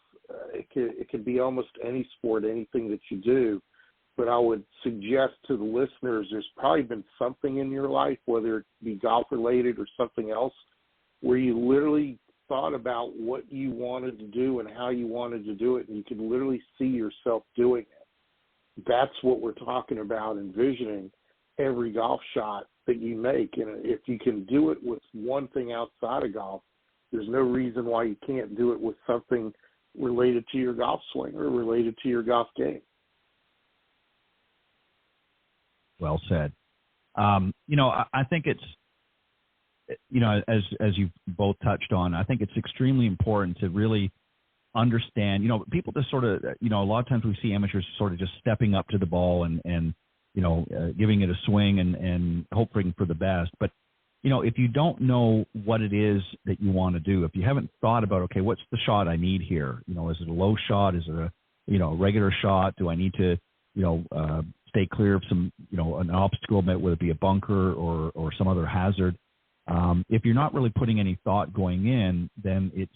it could be almost any sport, anything that you do. But I would suggest to the listeners, there's probably been something in your life, whether it be golf related or something else, where you literally thought about what you wanted to do and how you wanted to do it, and you could literally see yourself doing it. That's what we're talking about, envisioning every golf shot that you make. And if you can do it with one thing outside of golf, there's no reason why you can't do it with something related to your golf swing or related to your golf game. Well said. I think it's, as you both touched on, I think it's extremely important to really understand, people just sort of, a lot of times we see amateurs sort of just stepping up to the ball and giving it a swing and hoping for the best. But, if you don't know what it is that you want to do, if you haven't thought about, okay, what's the shot I need here? Is it a low shot? Is it a regular shot? Do I need to, stay clear of some, an obstacle, whether it be a bunker or some other hazard? If you're not really putting any thought going in, then it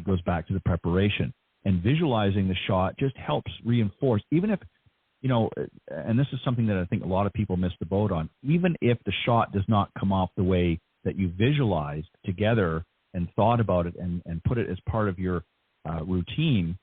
goes back to the preparation. And visualizing the shot just helps reinforce, even if, and this is something that I think a lot of people miss the boat on, even if the shot does not come off the way that you visualized together and thought about it and put it as part of your routine,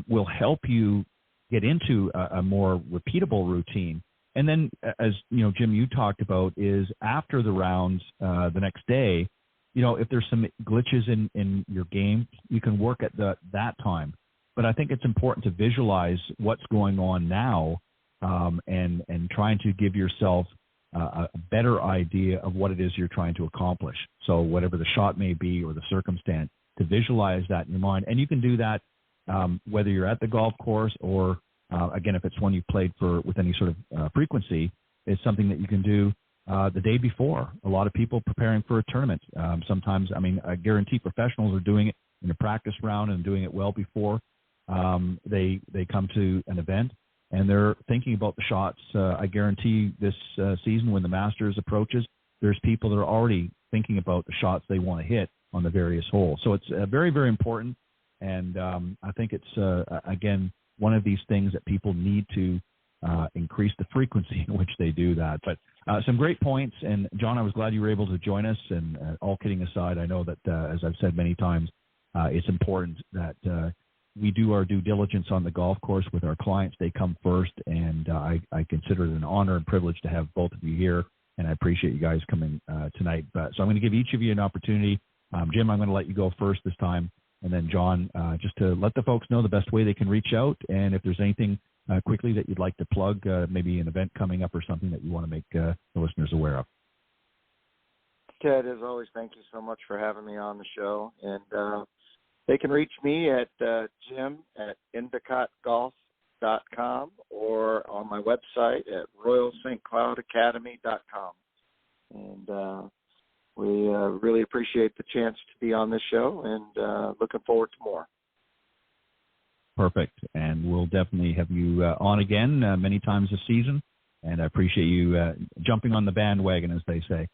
will help you get into a more repeatable routine. And then, as Jim, you talked about, is after the rounds the next day, if there's some glitches in your game, you can work at that time. But I think it's important to visualize what's going on now and trying to give yourself a better idea of what it is you're trying to accomplish. So whatever the shot may be or the circumstance, to visualize that in your mind. And you can do that whether you're at the golf course or again, if it's one you've played with any sort of frequency, it's something that you can do the day before. A lot of people preparing for a tournament. Sometimes, I guarantee professionals are doing it in a practice round and doing it well before they come to an event, and they're thinking about the shots. I guarantee this season when the Masters approaches, there's people that are already thinking about the shots they want to hit on the various holes. So it's very, very important, and I think it's, again, one of these things that people need to increase the frequency in which they do that. But some great points. And, John, I was glad you were able to join us. And all kidding aside, I know that, as I've said many times, it's important that we do our due diligence on the golf course with our clients. They come first. And I consider it an honor and privilege to have both of you here. And I appreciate you guys coming tonight. So I'm going to give each of you an opportunity. Jim, I'm going to let you go first this time. And then, John, just to let the folks know the best way they can reach out, and if there's anything quickly that you'd like to plug, maybe an event coming up or something that you want to make the listeners aware of. Ted, as always, thank you so much for having me on the show. And they can reach me at jim@endicottgolf.com or on my website at royalstcloudacademy.com. And we really appreciate the chance to be on this show and looking forward to more. Perfect. And we'll definitely have you on again many times this season. And I appreciate you jumping on the bandwagon, as they say.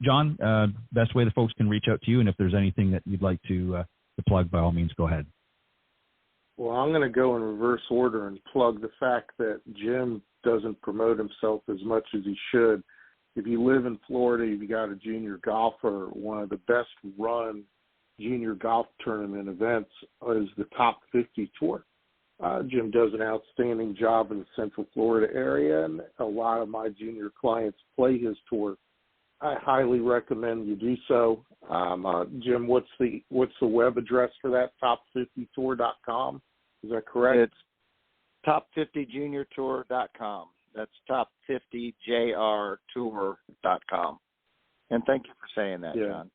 John, best way the folks can reach out to you, and if there's anything that you'd like to plug, by all means, go ahead. Well, I'm going to go in reverse order and plug the fact that Jim doesn't promote himself as much as he should. If you live in Florida, you've got a junior golfer. One of the best run junior golf tournament events is the Top 50 Tour. Jim does an outstanding job in the Central Florida area, and a lot of my junior clients play his tour. I highly recommend you do so. Jim, what's the web address for that? Top50tour.com. Is that correct? It's top50juniortour.com. That's top50jrtour.com. And thank you for saying that, John.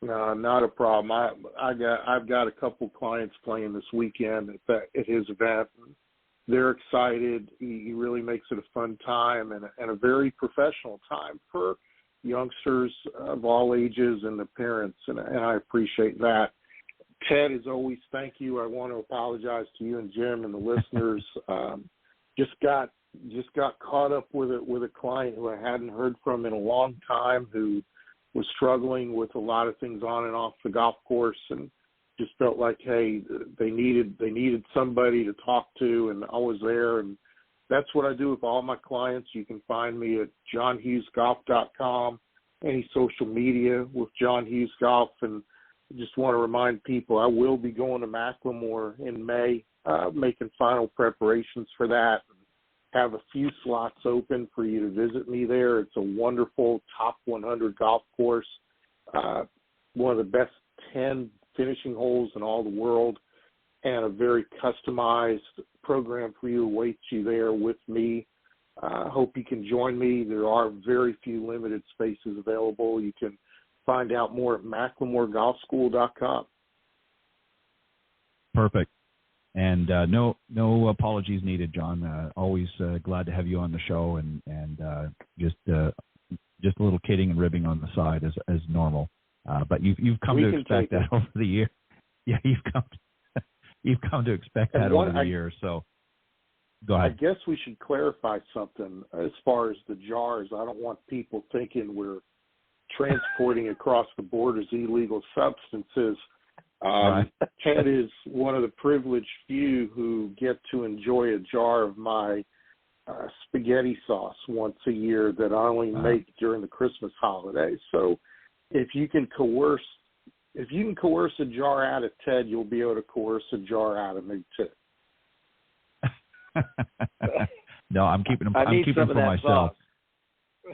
No, not a problem. I've got a couple clients playing this weekend at his event. They're excited. He really makes it a fun time and a very professional time for youngsters of all ages and the parents, and I appreciate that. Ted, as always, thank you. I want to apologize to you and Jim and the listeners. Just got caught up with a client who I hadn't heard from in a long time, who was struggling with a lot of things on and off the golf course, and just felt like, hey, they needed somebody to talk to, and I was there, and that's what I do with all my clients. You can find me at johnhughesgolf.com, any social media with John Hughes Golf, and I just want to remind people I will be going to Macklemore in May, making final preparations for that. Have a few slots open for you to visit me there. It's a wonderful top 100 golf course, one of the best 10 finishing holes in all the world, and a very customized program for you awaits you there with me. Hope you can join me. There are very few limited spaces available. You can find out more at MacklemoreGolfSchool.com. Perfect. And no apologies needed, John. Always glad to have you on the show, and just a little kidding and ribbing on the side as normal. But you've come to expect that over the year. Yeah, you've come to expect that over the years. So go ahead. I guess we should clarify something as far as the jars. I don't want people thinking we're transporting across the borders illegal substances. Ted is one of the privileged few who get to enjoy a jar of my spaghetti sauce once a year that I only make during the Christmas holiday. So if you can coerce a jar out of Ted, you'll be able to coerce a jar out of me too. No, I'm keeping them for myself. Sauce.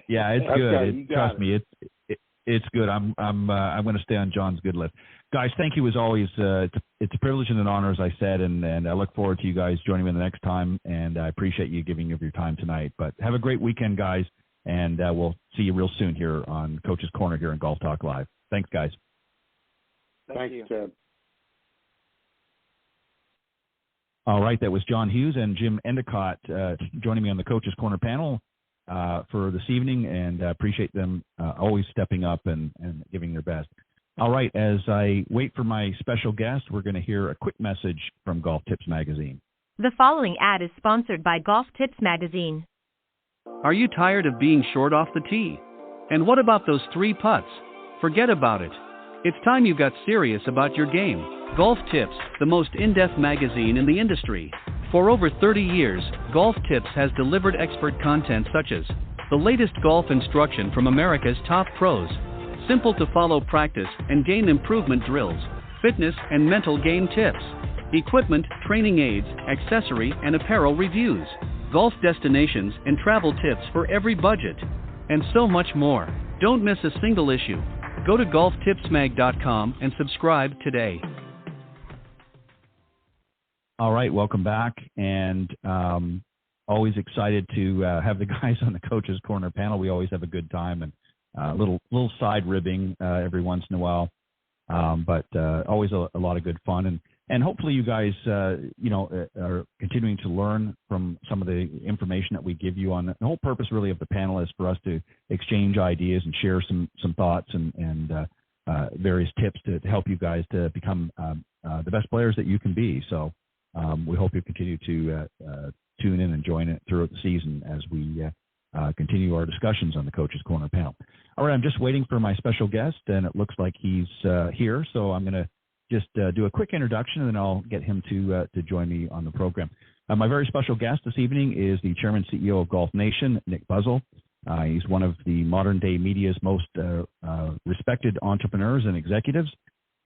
Yeah, it's good. Trust me, it's good. I'm going to stay on John's good list. Guys, thank you as always. It's a privilege and an honor, as I said, and I look forward to you guys joining me the next time, and I appreciate you giving of your time tonight. But have a great weekend, guys, and we'll see you real soon here on Coach's Corner here on Golf Talk Live. Thanks, guys. Thank you, Ted. All right, that was John Hughes and Jim Endicott joining me on the Coach's Corner panel for this evening, and appreciate them always stepping up and giving their best. All right, as I wait for my special guest, we're going to hear a quick message from Golf Tips Magazine. The following ad is sponsored by Golf Tips Magazine. Are you tired of being short off the tee? And what about those 3 putts? Forget about it. It's time you got serious about your game. Golf Tips, the most in-depth magazine in the industry. For over 30 years, Golf Tips has delivered expert content such as the latest golf instruction from America's top pros, simple to follow practice and game improvement drills, fitness and mental game tips, equipment, training aids, accessory and apparel reviews, golf destinations and travel tips for every budget, and so much more. Don't miss a single issue. Go to golftipsmag.com and subscribe today. All right, welcome back, and always excited to have the guys on the Coach's Corner panel. We always have a good time, and little side ribbing every once in a while, but always a lot of good fun. And hopefully you guys, are continuing to learn from some of the information that we give you on the whole purpose really of the panel is for us to exchange ideas and share some thoughts and various tips to help you guys to become the best players that you can be. So we hope you continue to tune in and join it throughout the season as we continue our discussions on the Coach's Corner panel. All right, I'm just waiting for my special guest, and it looks like he's here. So I'm going to just do a quick introduction, and then I'll get him to join me on the program. My very special guest this evening is the Chairman and CEO of Golf Nation, Nick Buzzell. He's one of the modern-day media's most respected entrepreneurs and executives,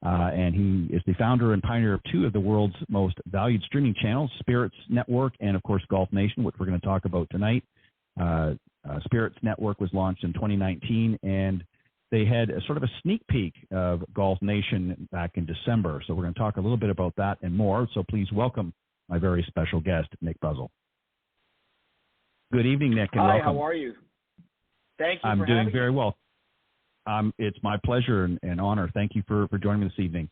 and he is the founder and pioneer of two of the world's most valued streaming channels, Spirits Network and, of course, Golf Nation, which we're going to talk about tonight. Spirits Network was launched in 2019, and they had a sort of a sneak peek of Golf Nation back in December. So we're going to talk a little bit about that and more. So please welcome my very special guest, Nick Buzzell. Good evening, Nick, and welcome. Hi, how are you? Thank you I'm for doing having very me. well. It's my pleasure and honor. Thank you for joining me this evening.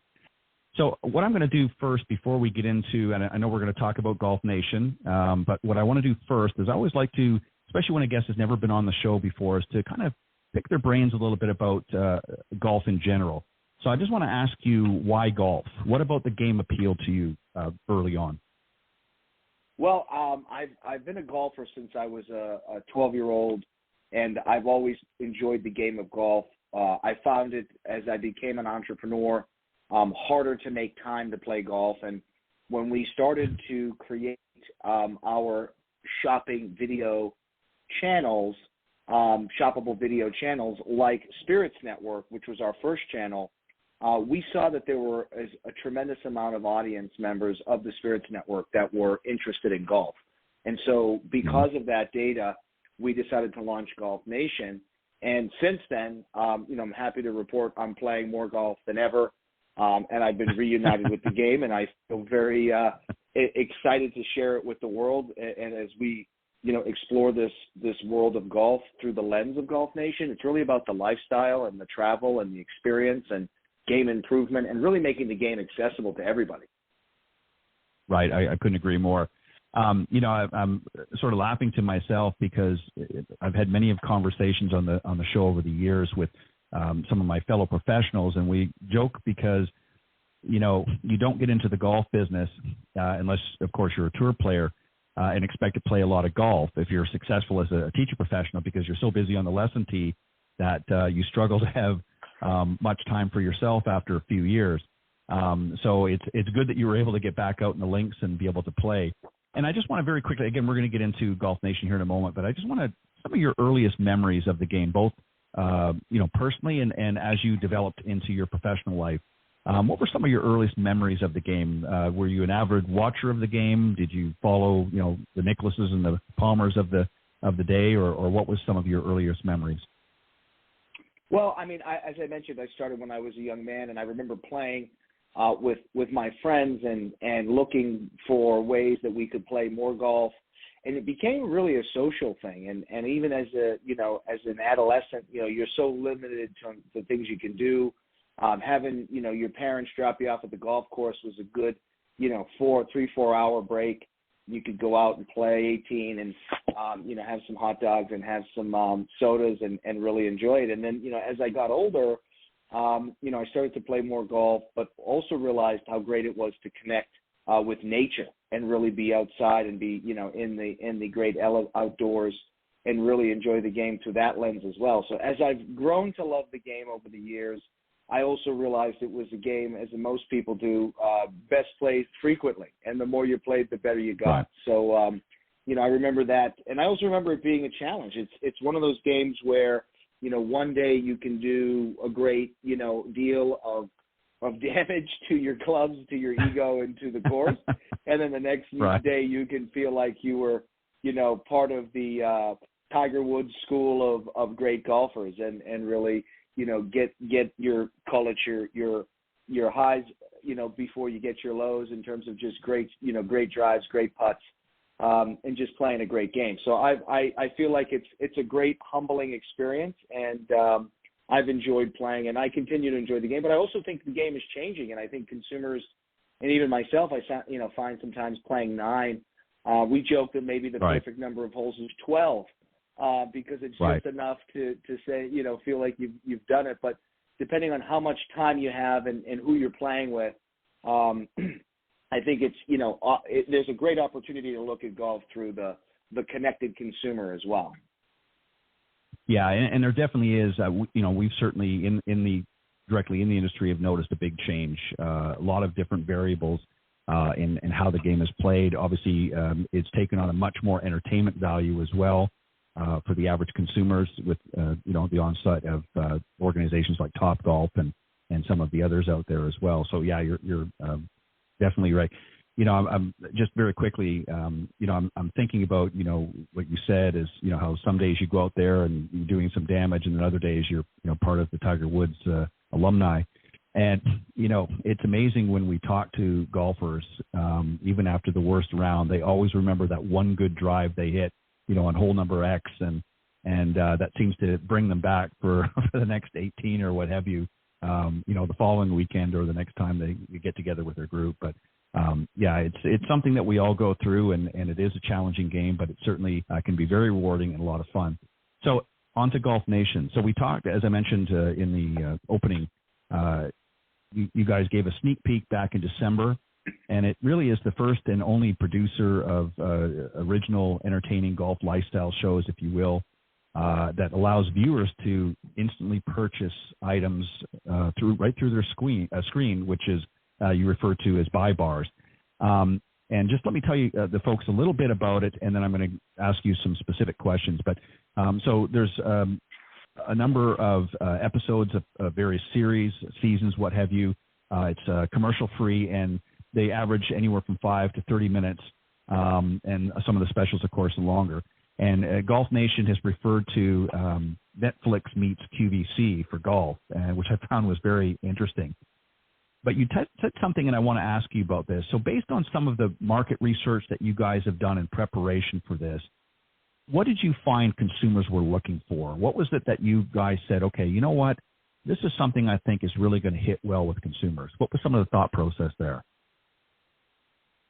So what I'm going to do first before we get into, and I know we're going to talk about Golf Nation, but what I want to do first is I always like to, especially when a guest has never been on the show before, is to kind of pick their brains a little bit about golf in general. So I just want to ask you, why golf? What about the game appealed to you early on? Well, I've been a golfer since I was a 12-year-old, and I've always enjoyed the game of golf. I found it, as I became an entrepreneur, harder to make time to play golf. And when we started to create our shopping video channels, shoppable video channels like Spirits Network, which was our first channel, we saw that there were a tremendous amount of audience members of the Spirits Network that were interested in golf. And so because of that data, we decided to launch Golf Nation. And since then, I'm happy to report I'm playing more golf than ever. And I've been reunited with the game, and I feel very excited to share it with the world. And as we, explore this world of golf through the lens of Golf Nation, it's really about the lifestyle and the travel and the experience and game improvement and really making the game accessible to everybody. Right. I couldn't agree more. I'm sort of laughing to myself because I've had many of conversations on the show over the years with some of my fellow professionals, and we joke because, you don't get into the golf business unless, of course, you're a tour player and expect to play a lot of golf if you're successful as a teacher professional, because you're so busy on the lesson tee that you struggle to have much time for yourself after a few years. So it's good that you were able to get back out in the links and be able to play. And I just want to very quickly, again, we're going to get into Golf Nation here in a moment, but I just want some of your earliest memories of the game, both personally and as you developed into your professional life. What were some of your earliest memories of the game? Were you an avid watcher of the game? Did you follow, the Nicklases and the Palmers of the day, or what was some of your earliest memories? Well, as I mentioned, I started when I was a young man, and I remember playing with my friends and looking for ways that we could play more golf. And it became really a social thing. And even as as an adolescent, you're so limited to the things you can do. Having, your parents drop you off at the golf course was a good, 3-4 hour break. You could go out and play 18 and, have some hot dogs and have some sodas and really enjoy it. And then, as I got older, I started to play more golf, but also realized how great it was to connect with nature and really be outside and be, in the great outdoors and really enjoy the game through that lens as well. So as I've grown to love the game over the years, I also realized it was a game, as most people do, best played frequently. And the more you played, the better you got. Right. So, I remember that. And I also remember it being a challenge. It's one of those games where, one day you can do a great, deal of damage to your clubs, to your ego, and to the course. And then the next day you can feel like you were, part of the Tiger Woods school of great golfers and really, get your, call it your highs, before you get your lows in terms of just great, great drives, great putts, and just playing a great game. So I feel like it's a great humbling experience, and I've enjoyed playing, and I continue to enjoy the game. But I also think the game is changing, and I think consumers, and even myself, I find sometimes playing 9. We joke that maybe the perfect number of holes is 12. Because it's just enough to say, feel like you've done it. But depending on how much time you have and who you're playing with, I I think it's, there's a great opportunity to look at golf through the connected consumer as well. Yeah, and there definitely is. We've certainly directly in the industry have noticed a big change. A lot of different variables in how the game is played. Obviously, it's taken on a much more entertainment value as well for the average consumers with the onset of organizations like Topgolf and some of the others out there as well. So yeah, you're definitely right. I'm just very quickly, I'm thinking about, what you said is, how some days you go out there and you're doing some damage and then other days you're, part of the Tiger Woods alumni. And, it's amazing when we talk to golfers, even after the worst round, they always remember that one good drive they hit, on hole number X. And that seems to bring them back for the next 18 or what have you, the following weekend or the next time they get together with their group. But it's something that we all go through, and it is a challenging game, but it certainly can be very rewarding and a lot of fun. So on to Golf Nation. So we talked, as I mentioned in the opening, you guys gave a sneak peek back in December, and it really is the first and only producer of original entertaining golf lifestyle shows, if you will, that allows viewers to instantly purchase items right through their screen, which is you refer to as buy bars. And just let me tell you, the folks, a little bit about it, and then I'm going to ask you some specific questions. But so there's a number of episodes of various series, seasons, what have you. It's commercial free, and they average anywhere from 5 to 30 minutes, and some of the specials, of course, are longer. And Golf Nation has referred to Netflix meets QVC for golf, which I found was very interesting. But you said something, and I want to ask you about this. So based on some of the market research that you guys have done in preparation for this, what did you find consumers were looking for? What was it that you guys said, okay, you know what, this is something I think is really going to hit well with consumers? What was some of the thought process there?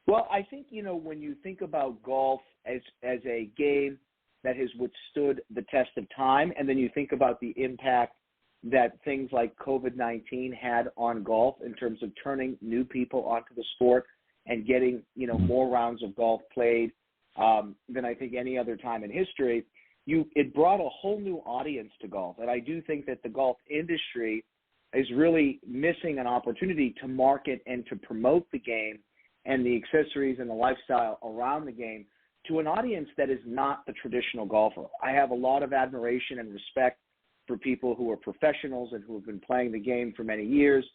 Well, I think, when you think about golf as a game that has withstood the test of time, and then you think about the impact that things like COVID-19 had on golf in terms of turning new people onto the sport and getting, more rounds of golf played than I think any other time in history, it brought a whole new audience to golf. And I do think that the golf industry is really missing an opportunity to market and to promote the game and the accessories and the lifestyle around the game to an audience that is not the traditional golfer. I have a lot of admiration and respect for people who are professionals and who have been playing the game for many years,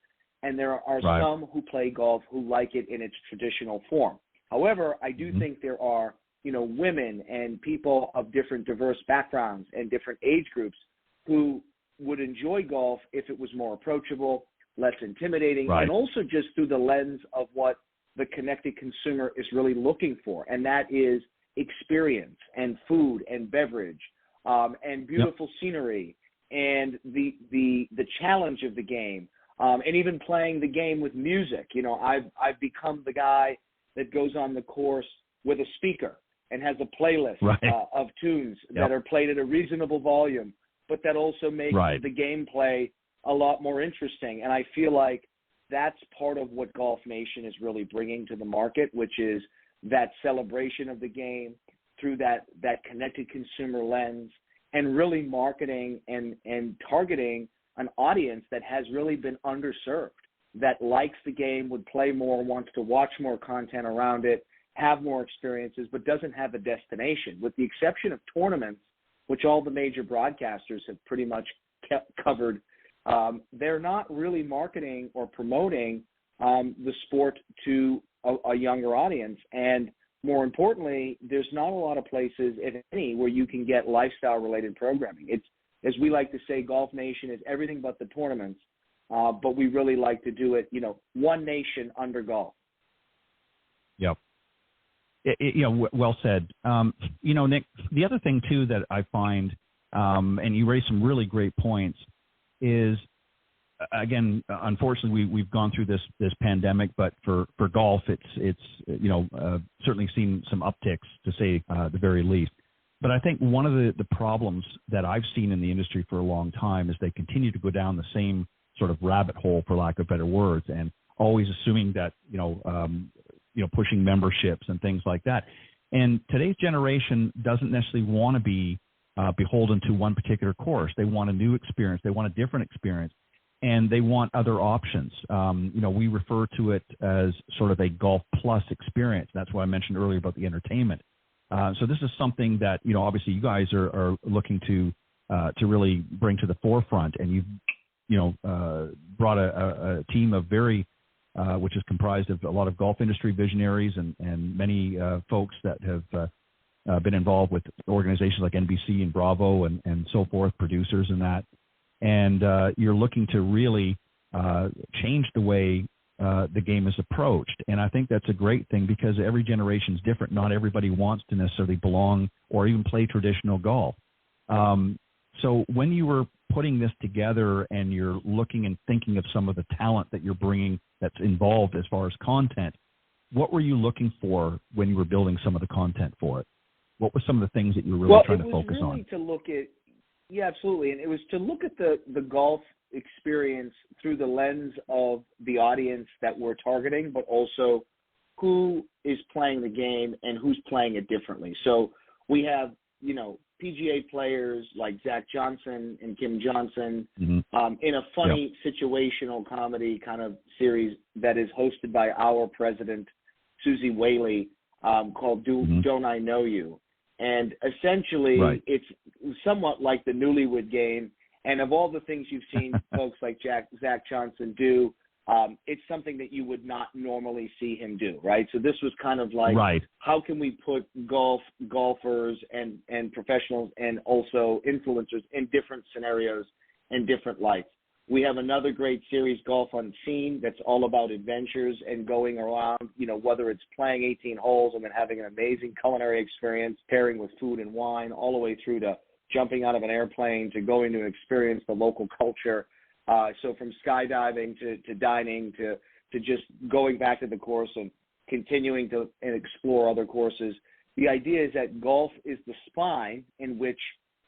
and there are some who play golf who like it in its traditional form. However, I do think there are, women and people of different diverse backgrounds and different age groups who would enjoy golf if it was more approachable, less intimidating, and also just through the lens of what the connected consumer is really looking for, and that is experience and food and beverage and beautiful scenery and the challenge of the game, and even playing the game with music. I've become the guy that goes on the course with a speaker and has a playlist of tunes that are played at a reasonable volume, but that also makes the gameplay a lot more interesting. And I feel like that's part of what Golf Nation is really bringing to the market, which is that celebration of the game through that connected consumer lens, and really marketing and targeting an audience that has really been underserved, that likes the game, would play more, wants to watch more content around it, have more experiences, but doesn't have a destination. With the exception of tournaments, which all the major broadcasters have pretty much covered, they're not really marketing or promoting the sport to a younger audience. And more importantly, there's not a lot of places, if any, where you can get lifestyle-related programming. It's, as we like to say, Golf Nation is everything but the tournaments, but we really like to do it, one nation under golf. Yep. Well said. Nick, the other thing, too, that I find, and you raised some really great points, is, again, unfortunately, we've gone through this pandemic, but for golf, it's certainly seen some upticks, to say the very least. But I think one of the problems that I've seen in the industry for a long time is they continue to go down the same sort of rabbit hole, for lack of better words, and always assuming that pushing memberships and things like that. And today's generation doesn't necessarily want to be beholden to one particular course. They want a new experience. They want a different experience. And they want other options. We refer to it as sort of a Golf Plus experience. That's what I mentioned earlier about the entertainment. So this is something that, obviously you guys are looking to really bring to the forefront. And you've, brought a team of which is comprised of a lot of golf industry visionaries and many folks that have been involved with organizations like NBC and Bravo and so forth, producers and that. And you're looking to really change the way the game is approached. And I think that's a great thing because every generation is different. Not everybody wants to necessarily belong or even play traditional golf. So when you were putting this together and you're looking and thinking of some of the talent that you're bringing that's involved as far as content, what were you looking for when you were building some of the content for it? What were some of the things that you were really trying to focus on? To look at, yeah, absolutely. And it was to look at the golf experience through the lens of the audience that we're targeting, but also who is playing the game and who's playing it differently. So we have, PGA players like Zach Johnson and Kim Johnson in a funny situational comedy kind of series that is hosted by our president, Susie Whaley, called Don't I Know You? And essentially it's somewhat like the Newlywed Game. And of all the things you've seen folks like Zach Johnson do, it's something that you would not normally see him do, right? So this was kind of like, how can we put golfers and professionals and also influencers in different scenarios and different lights? We have another great series, Golf Unseen, that's all about adventures and going around, whether it's playing 18 holes and then having an amazing culinary experience, pairing with food and wine, all the way through to jumping out of an airplane to going to experience the local culture. So from skydiving to dining to just going back to the course and continuing to explore other courses. The idea is that golf is the spine in which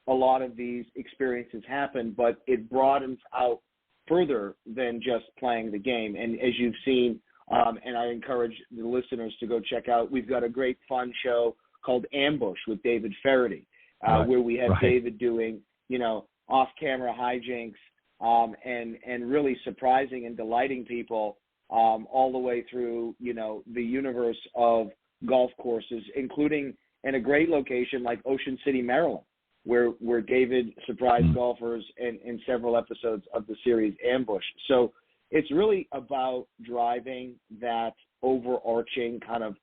a lot of these experiences happen, but it broadens out further than just playing the game. And as you've seen, and I encourage the listeners to go check out, we've got a great fun show called Ambush with David Faraday, where we have David doing, off-camera hijinks, and really surprising and delighting people all the way through, the universe of golf courses, including in a great location like Ocean City, Maryland, where David surprised golfers in several episodes of the series Ambush. So it's really about driving that overarching kind of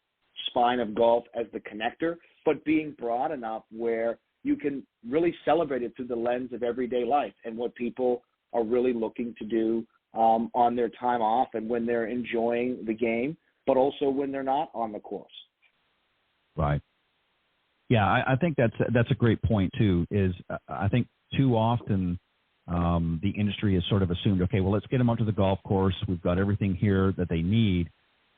spine of golf as the connector, but being broad enough where you can really celebrate it through the lens of everyday life and what people are really looking to do on their time off and when they're enjoying the game, but also when they're not on the course. Right. Yeah, I think that's a great point too. Is I think too often the industry has sort of assumed, okay, well, let's get them onto the golf course. We've got everything here that they need,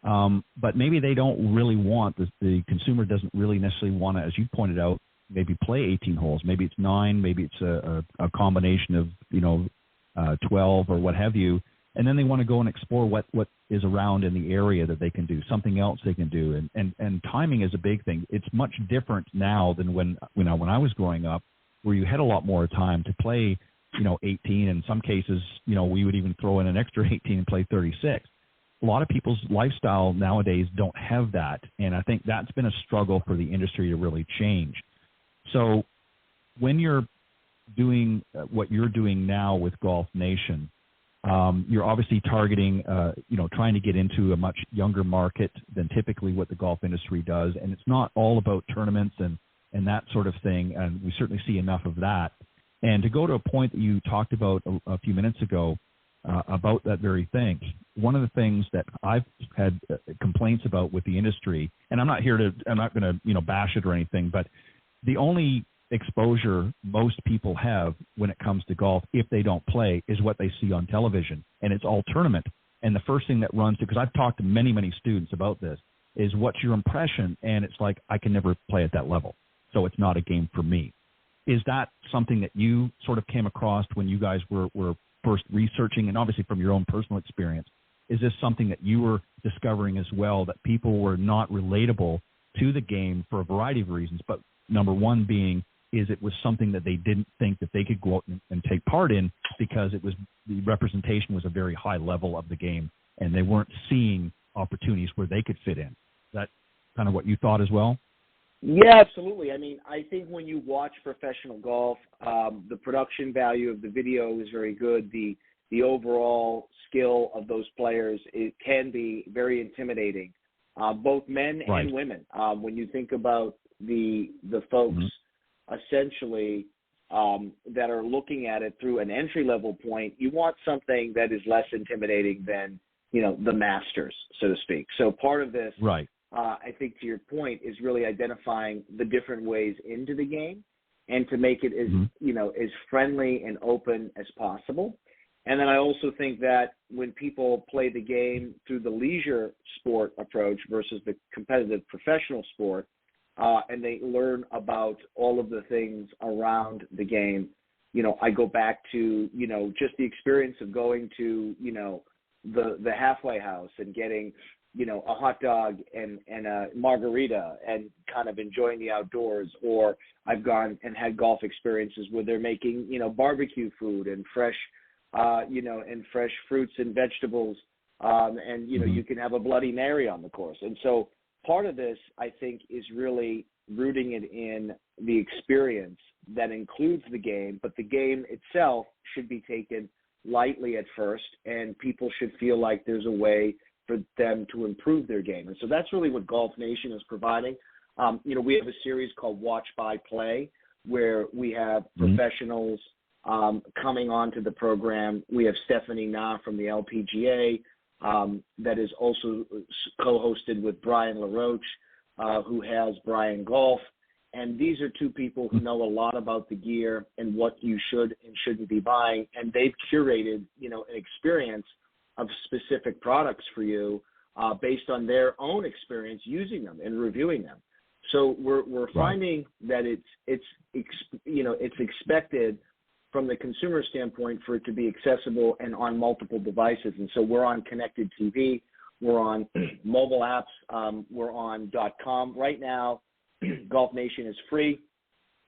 but maybe they don't really want the consumer doesn't really necessarily want to, as you pointed out, maybe play 18 holes. Maybe it's 9. Maybe it's a combination of 12 or what have you, and then they want to go and explore what is around in the area that they can do, something else they can do, and timing is a big thing. It's much different now than when I was growing up, where you had a lot more time to play 18. In some cases, we would even throw in an extra 18 and play 36. A lot of people's lifestyle nowadays don't have that, and I think that's been a struggle for the industry to really change. So when you're doing what you're doing now with Golf Nation, you're obviously targeting, trying to get into a much younger market than typically what the golf industry does. And it's not all about tournaments and that sort of thing. And we certainly see enough of that. And to go to a point that you talked about a few minutes ago about that very thing, one of the things that I've had complaints about with the industry, and I'm not going to, bash it or anything, but the only exposure most people have when it comes to golf, if they don't play, is what they see on television, and it's all tournament. And the first thing that runs to, because I've talked to many students about this, is what's your impression? And it's like, I can never play at that level, so it's not a game for me. Is that something that you sort of came across when you guys were first researching, and obviously from your own personal experience, is this something that you were discovering as well, that people were not relatable to the game for a variety of reasons, but number one being is it was something that they didn't think that they could go out and take part in because it was the representation was a very high level of the game, and they weren't seeing opportunities where they could fit in. Is that kind of what you thought as well? Yeah, absolutely. I mean, I think when you watch professional golf, the production value of the video is very good. The overall skill of those players, it can be very intimidating, both men and women. When you think about the folks essentially that are looking at it through an entry-level point, you want something that is less intimidating than, the masters, so to speak. So part of this, I think to your point, is really identifying the different ways into the game and to make it as, as friendly and open as possible. And then I also think that when people play the game through the leisure sport approach versus the competitive professional sport, and they learn about all of the things around the game, I go back to, just the experience of going to, the halfway house and getting, a hot dog and a margarita and kind of enjoying the outdoors. Or I've gone and had golf experiences where they're making, barbecue food and fresh, and fresh fruits and vegetables. And, you can have a Bloody Mary on the course. And so part of this, I think, is really rooting it in the experience that includes the game, but the game itself should be taken lightly at first, and people should feel like there's a way for them to improve their game. And so that's really what Golf Nation is providing. We have a series called Watch by Play, where we have professionals coming onto the program. We have Stephanie Na from the LPGA that is also co-hosted with Brian LaRoche, who has Brian Golf. And these are two people who know a lot about the gear and what you should and shouldn't be buying. And they've curated, an experience of specific products for you based on their own experience using them and reviewing them. So we're finding that it's expected from the consumer standpoint for it to be accessible and on multiple devices. And so we're on connected TV, we're on mobile apps, we're on .com. Right now, Golf Nation is free.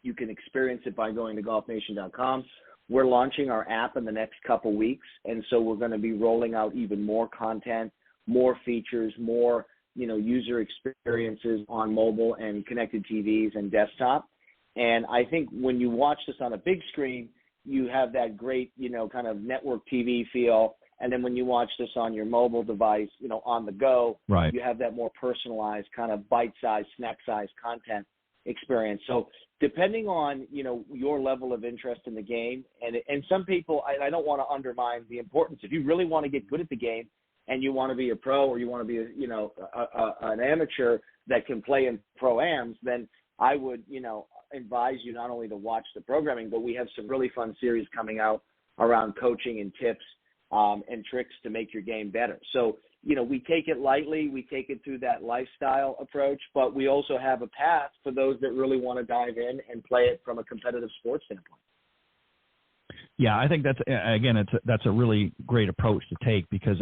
You can experience it by going to golfnation.com. We're launching our app in the next couple weeks, and so we're going to be rolling out even more content, more features, more user experiences on mobile and connected TVs and desktop. And I think when you watch this on a big screen, you have that great, kind of network TV feel. And then when you watch this on your mobile device, on the go, you have that more personalized kind of bite-sized, snack-sized content experience. So depending on, your level of interest in the game, and some people, I don't want to undermine the importance. If you really want to get good at the game and you want to be a pro or you want to be, an amateur that can play in pro-ams, then I would, advise you not only to watch the programming, but we have some really fun series coming out around coaching and tips and tricks to make your game better. So, we take it lightly. We take it through that lifestyle approach, but we also have a path for those that really want to dive in and play it from a competitive sports standpoint. Yeah, I think that's a really great approach to take because,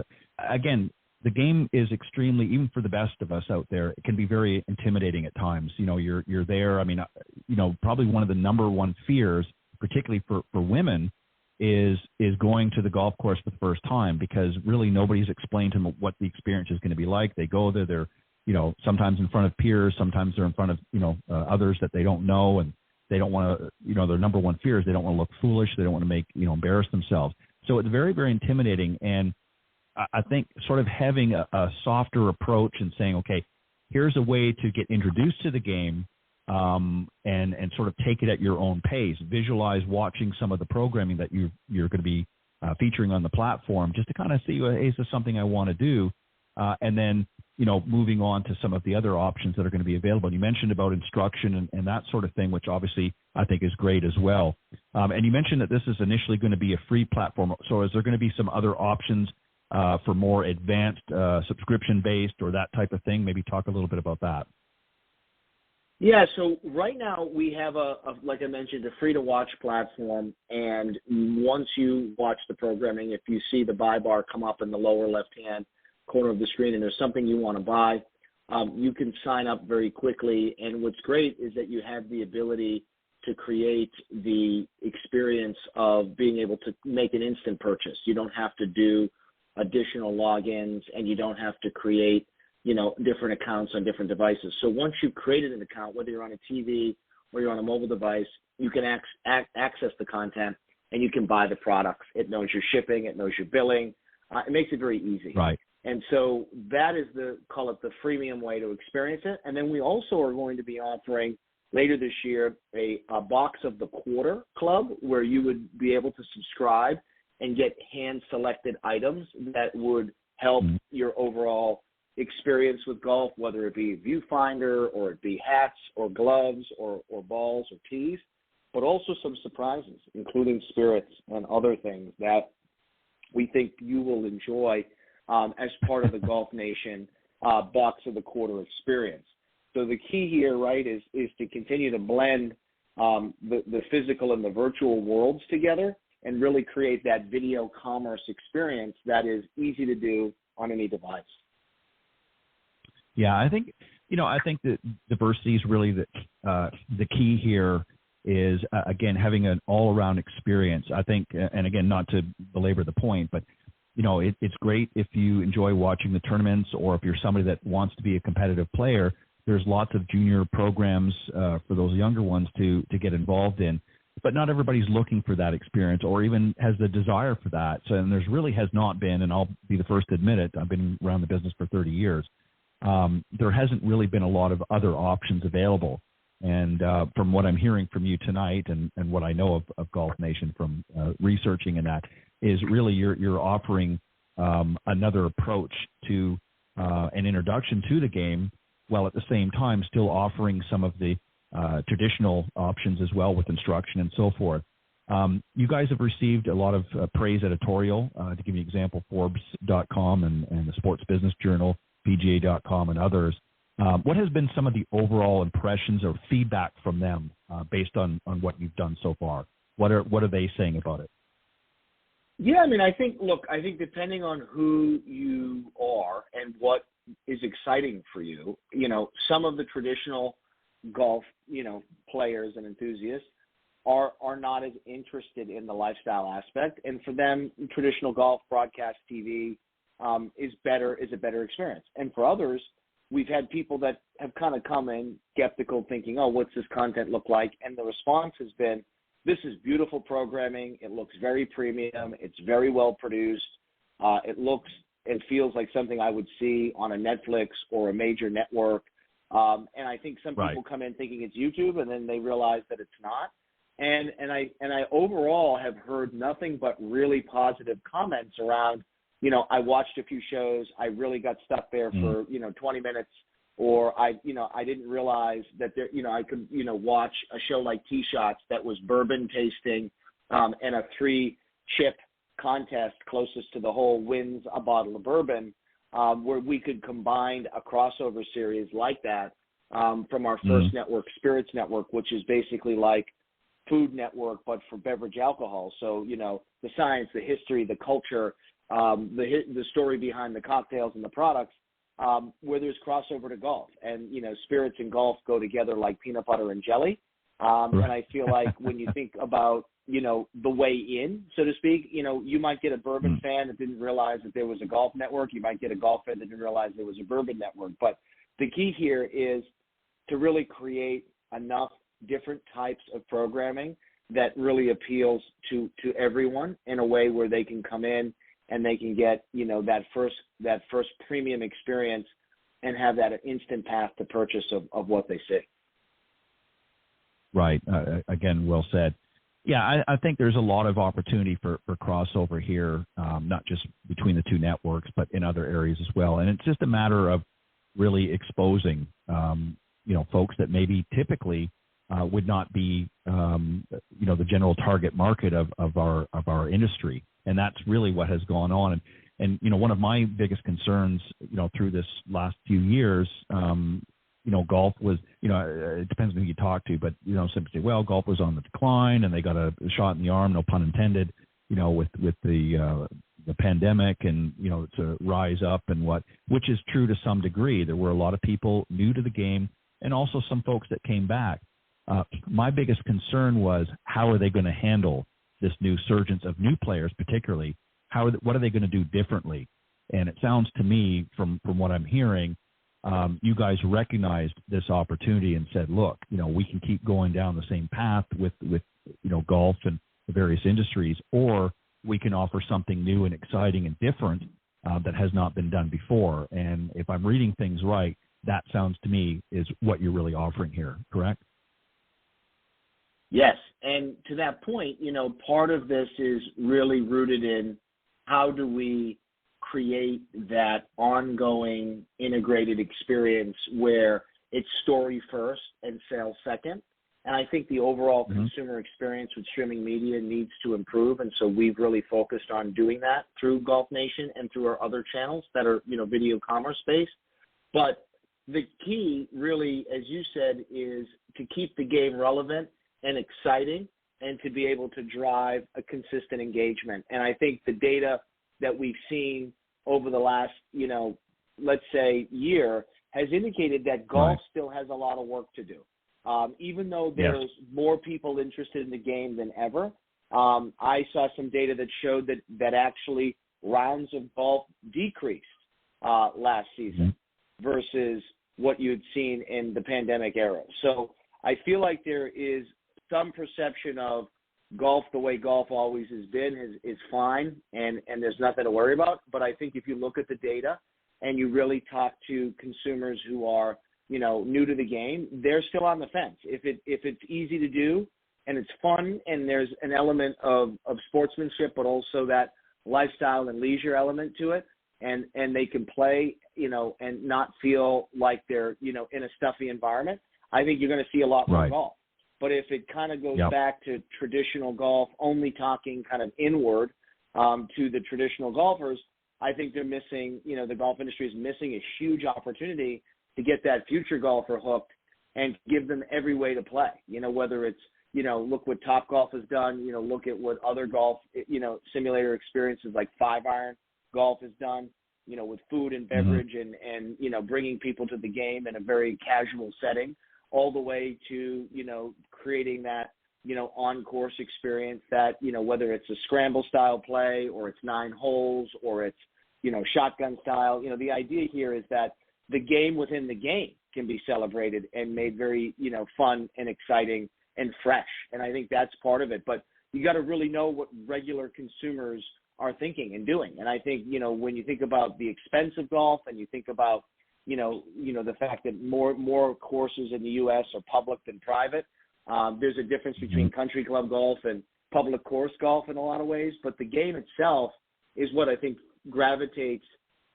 again, the game is extremely, even for the best of us out there, it can be very intimidating at times. You're there. I mean, probably one of the number one fears, particularly for women, is going to the golf course for the first time because really nobody's explained to them what the experience is going to be like. They go there, they're, sometimes in front of peers, sometimes they're in front of, others that they don't know, and they don't want to, their number one fear is they don't want to look foolish. They don't want to make, embarrass themselves. So it's very, very intimidating. And I think sort of having a softer approach and saying, okay, here's a way to get introduced to the game, and sort of take it at your own pace. Visualize watching some of the programming that you're going to be featuring on the platform, just to kind of see, hey, is this something I want to do? And then, moving on to some of the other options that are going to be available. You mentioned about instruction and that sort of thing, which obviously I think is great as well. And you mentioned that this is initially going to be a free platform. So is there going to be some other options for more advanced subscription-based or that type of thing? Maybe talk a little bit about that. Yeah, so right now we have like I mentioned, a free-to-watch platform, and once you watch the programming, if you see the buy bar come up in the lower left-hand corner of the screen and there's something you want to buy, you can sign up very quickly. And what's great is that you have the ability to create the experience of being able to make an instant purchase. You don't have to do additional logins, and you don't have to create different accounts on different devices. So once you've created an account, whether you're on a TV or you're on a mobile device, you can access the content and you can buy the products. It knows your shipping, it knows your billing. It makes it very easy. Right. And so that is call it the freemium way to experience it. And then we also are going to be offering later this year a box of the quarter club, where you would be able to subscribe and get hand-selected items that would help your overall experience with golf, whether it be a viewfinder or it be hats or gloves or balls or tees, but also some surprises, including spirits and other things that we think you will enjoy as part of the Golf Nation box of the quarter experience. So the key here, right, is to continue to blend the physical and the virtual worlds together and really create that video commerce experience that is easy to do on any device. Yeah, I think that diversity is really the key here. Is again having an all-around experience. I think, and again, not to belabor the point, but it's great if you enjoy watching the tournaments, or if you're somebody that wants to be a competitive player. There's lots of junior programs for those younger ones to get involved in, but not everybody's looking for that experience or even has the desire for that. So, and there's really has not been, and I'll be the first to admit it. I've been around the business for 30 years. There hasn't really been a lot of other options available. And from what I'm hearing from you tonight and what I know of Golf Nation from researching and that is really you're offering another approach to an introduction to the game, while at the same time still offering some of the traditional options as well with instruction and so forth. You guys have received a lot of praise editorial, to give you an example, Forbes.com and the Sports Business Journal, PGA.com and others. What has been some of the overall impressions or feedback from them based on what you've done so far? What are they saying about it? Yeah, I mean, I think depending on who you are and what is exciting for you, some of the traditional golf, players and enthusiasts are not as interested in the lifestyle aspect. And for them, traditional golf broadcast TV is a better experience. And for others, we've had people that have kind of come in skeptical, thinking, oh, what's this content look like? And the response has been, this is beautiful programming. It looks very premium. It's very well produced. It looks and feels like something I would see on a Netflix or a major network. And I think some people come in thinking it's YouTube, and then they realize that it's not. And I overall have heard nothing but really positive comments around, I watched a few shows. I really got stuck there for, 20 minutes, or I didn't realize that there, I could, watch a show like Tee Shots that was bourbon tasting, and a 3-chip contest closest to the hole wins a bottle of bourbon, where we could combine a crossover series like that, from our first network, Spirits Network, which is basically like Food Network, but for beverage alcohol. So, the science, the history, the culture, the story behind the cocktails and the products, where there's crossover to golf. And, spirits and golf go together like peanut butter and jelly. And I feel like when you think about, the way in, so to speak, you might get a bourbon fan that didn't realize that there was a golf network. You might get a golf fan that didn't realize there was a bourbon network. But the key here is to really create enough different types of programming that really appeals to everyone in a way where they can come in and they can get, that first premium experience and have that instant path to purchase of what they see. Right. Again, well said. Yeah, I think there's a lot of opportunity for crossover here, not just between the two networks, but in other areas as well. And it's just a matter of really exposing, folks that maybe typically would not be, the general target market of our industry. And that's really what has gone on. And one of my biggest concerns, through this last few years, golf was, it depends on who you talk to, but, some say, well, golf was on the decline and they got a shot in the arm, no pun intended, with the pandemic and, to rise up and which is true to some degree. There were a lot of people new to the game and also some folks that came back. My biggest concern was, how are they going to handle this new surgence of new players, particularly? What are they going to do differently? And it sounds to me, from what I'm hearing, you guys recognized this opportunity and said, look, we can keep going down the same path with golf and the various industries, or we can offer something new and exciting and different that has not been done before. And if I'm reading things right, that sounds to me is what you're really offering here, correct? Yes, and to that point, part of this is really rooted in how do we create that ongoing integrated experience where it's story first and sales second. And I think the overall consumer experience with streaming media needs to improve. And so we've really focused on doing that through Golf Nation and through our other channels that are, video commerce based. But the key really, as you said, is to keep the game relevant and exciting and to be able to drive a consistent engagement. And I think the data that we've seen over the last, let's say year has indicated that golf still has a lot of work to do. Even though there's more people interested in the game than ever, I saw some data that showed that actually rounds of golf decreased last season versus what you had seen in the pandemic era. So I feel like there is some perception of golf the way golf always has been is fine and there's nothing to worry about. But I think if you look at the data and you really talk to consumers who are, new to the game, they're still on the fence. If it's easy to do and it's fun and there's an element of sportsmanship, but also that lifestyle and leisure element to it, and they can play, and not feel like they're, in a stuffy environment, I think you're going to see a lot more golf. But if it kind of goes back to traditional golf, only talking kind of inward to the traditional golfers, I think they're missing, the golf industry is missing a huge opportunity to get that future golfer hooked and give them every way to play, whether it's, look what Topgolf has done, look at what other golf, simulator experiences like 5-iron golf has done, with food and beverage and, bringing people to the game in a very casual setting, all the way to, creating that, on-course experience that, whether it's a scramble style play or it's 9 holes or it's, shotgun style, the idea here is that the game within the game can be celebrated and made very, fun and exciting and fresh. And I think that's part of it. But you got to really know what regular consumers are thinking and doing. And I think, when you think about the expense of golf and you think about, the fact that more courses in the U.S. are public than private, there's a difference between country club golf and public course golf in a lot of ways. But the game itself is what I think gravitates,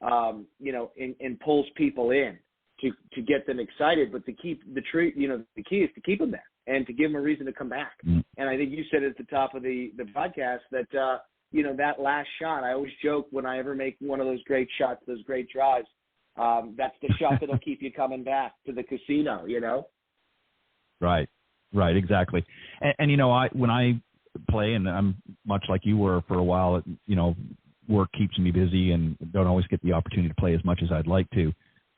and pulls people in to get them excited. But to keep the key is to keep them there and to give them a reason to come back. And I think you said at the top of the podcast that, that last shot, I always joke when I ever make one of those great shots, those great drives, that's the shot that'll keep you coming back to the casino, Right, exactly. And when I play, and I'm much like you were for a while, work keeps me busy and don't always get the opportunity to play as much as I'd like to.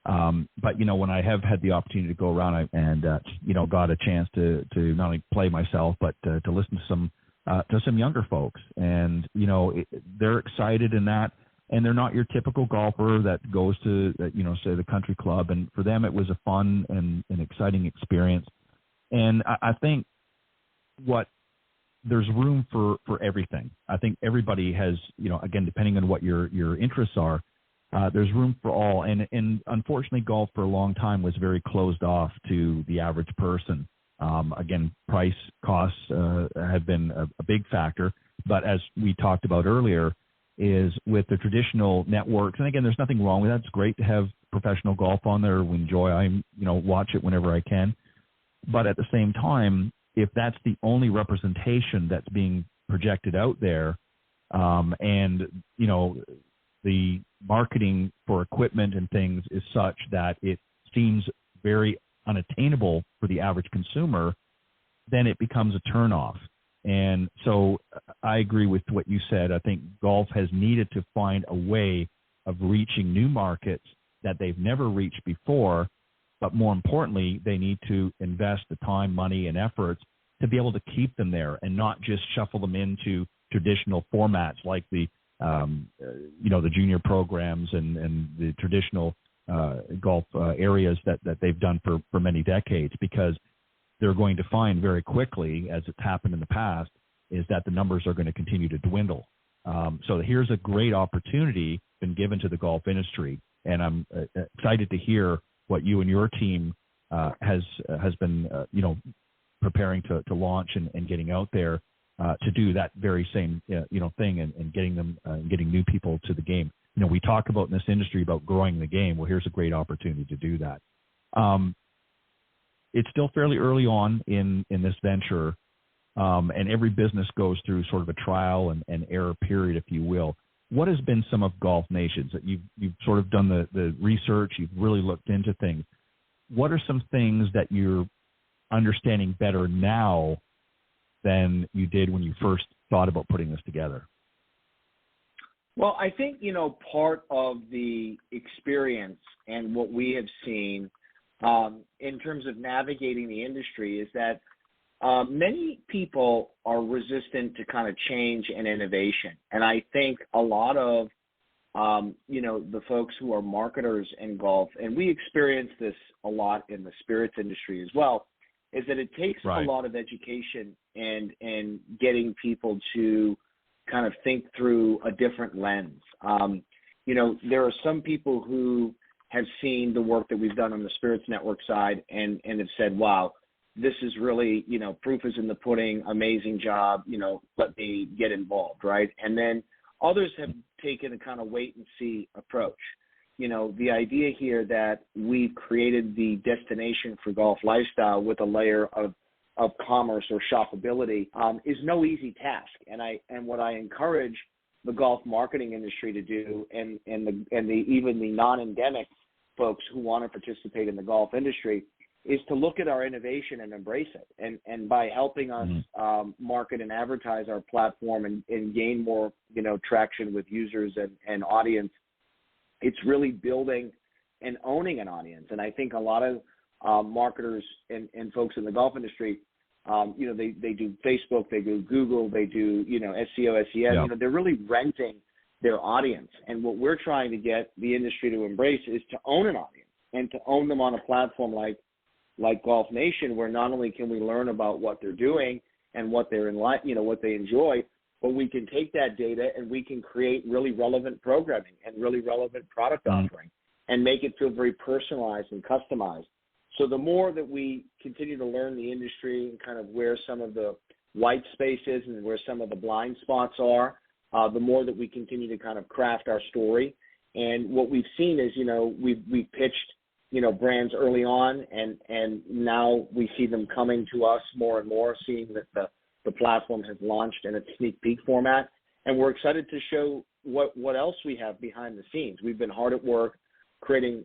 But, when I have had the opportunity to go around and got a chance to not only play myself, but to listen to some younger folks. And, they're excited in that. And they're not your typical golfer that goes to, say the country club. And for them, it was a fun and an exciting experience. And I think there's room for everything. I think everybody has, again, depending on what your interests are, there's room for all. And unfortunately, golf for a long time was very closed off to the average person. Again, price, costs have been a big factor. But as we talked about earlier, is with the traditional networks, and again, there's nothing wrong with that. It's great to have professional golf on there. We enjoy, I watch it whenever I can. But at the same time, if that's the only representation that's being projected out there, and the marketing for equipment and things is such that it seems very unattainable for the average consumer, then it becomes a turnoff. And so I agree with what you said. I think golf has needed to find a way of reaching new markets that they've never reached before, but more importantly, they need to invest the time, money, and efforts to be able to keep them there and not just shuffle them into traditional formats like the the junior programs and the traditional golf areas that they've done for many decades, because they're going to find very quickly, as it's happened in the past, is that the numbers are going to continue to dwindle. So here's a great opportunity been given to the golf industry, and I'm excited to hear what you and your team has been preparing to launch and getting out there to do that very same thing and getting new people to the game. We talk about in this industry about growing the game. Well, here's a great opportunity to do that. It's still fairly early on in this venture, and every business goes through sort of a trial and error period, if you will. What has been some of Golf Nation's? You've sort of done the research, you've really looked into things. What are some things that you're understanding better now than you did when you first thought about putting this together? Well, I think, part of the experience and what we have seen in terms of navigating the industry is that many people are resistant to kind of change and innovation. And I think a lot of, the folks who are marketers in golf, and we experience this a lot in the spirits industry as well, is that it takes a lot of education and getting people to kind of think through a different lens. There are some people who have seen the work that we've done on the Spirits Network side and have said, wow, this is really, proof is in the pudding, amazing job, let me get involved, right? And then others have taken a kind of wait and see approach. The idea here that we've created the destination for golf lifestyle with a layer of commerce or shoppability is no easy task. And what I encourage the golf marketing industry to do, and even the non-endemic folks who want to participate in the golf industry, is to look at our innovation and embrace it. And by helping us market and advertise our platform and gain more traction with users and audience, it's really building and owning an audience. And I think a lot of marketers and folks in the golf industry, they do Facebook, they do Google, they do, SEO, SEM, Yeah. They're really renting their audience. And what we're trying to get the industry to embrace is to own an audience and to own them on a platform like Golf Nation, where not only can we learn about what they're doing and what they're what they enjoy, but we can take that data and we can create really relevant programming and really relevant product offering and make it feel very personalized and customized. So the more that we continue to learn the industry and kind of where some of the white spaces and where some of the blind spots are, the more that we continue to kind of craft our story. And what we've seen is, we've pitched, brands early on, and now we see them coming to us more and more, seeing that the platform has launched in a sneak peek format. And we're excited to show what else we have behind the scenes. We've been hard at work creating,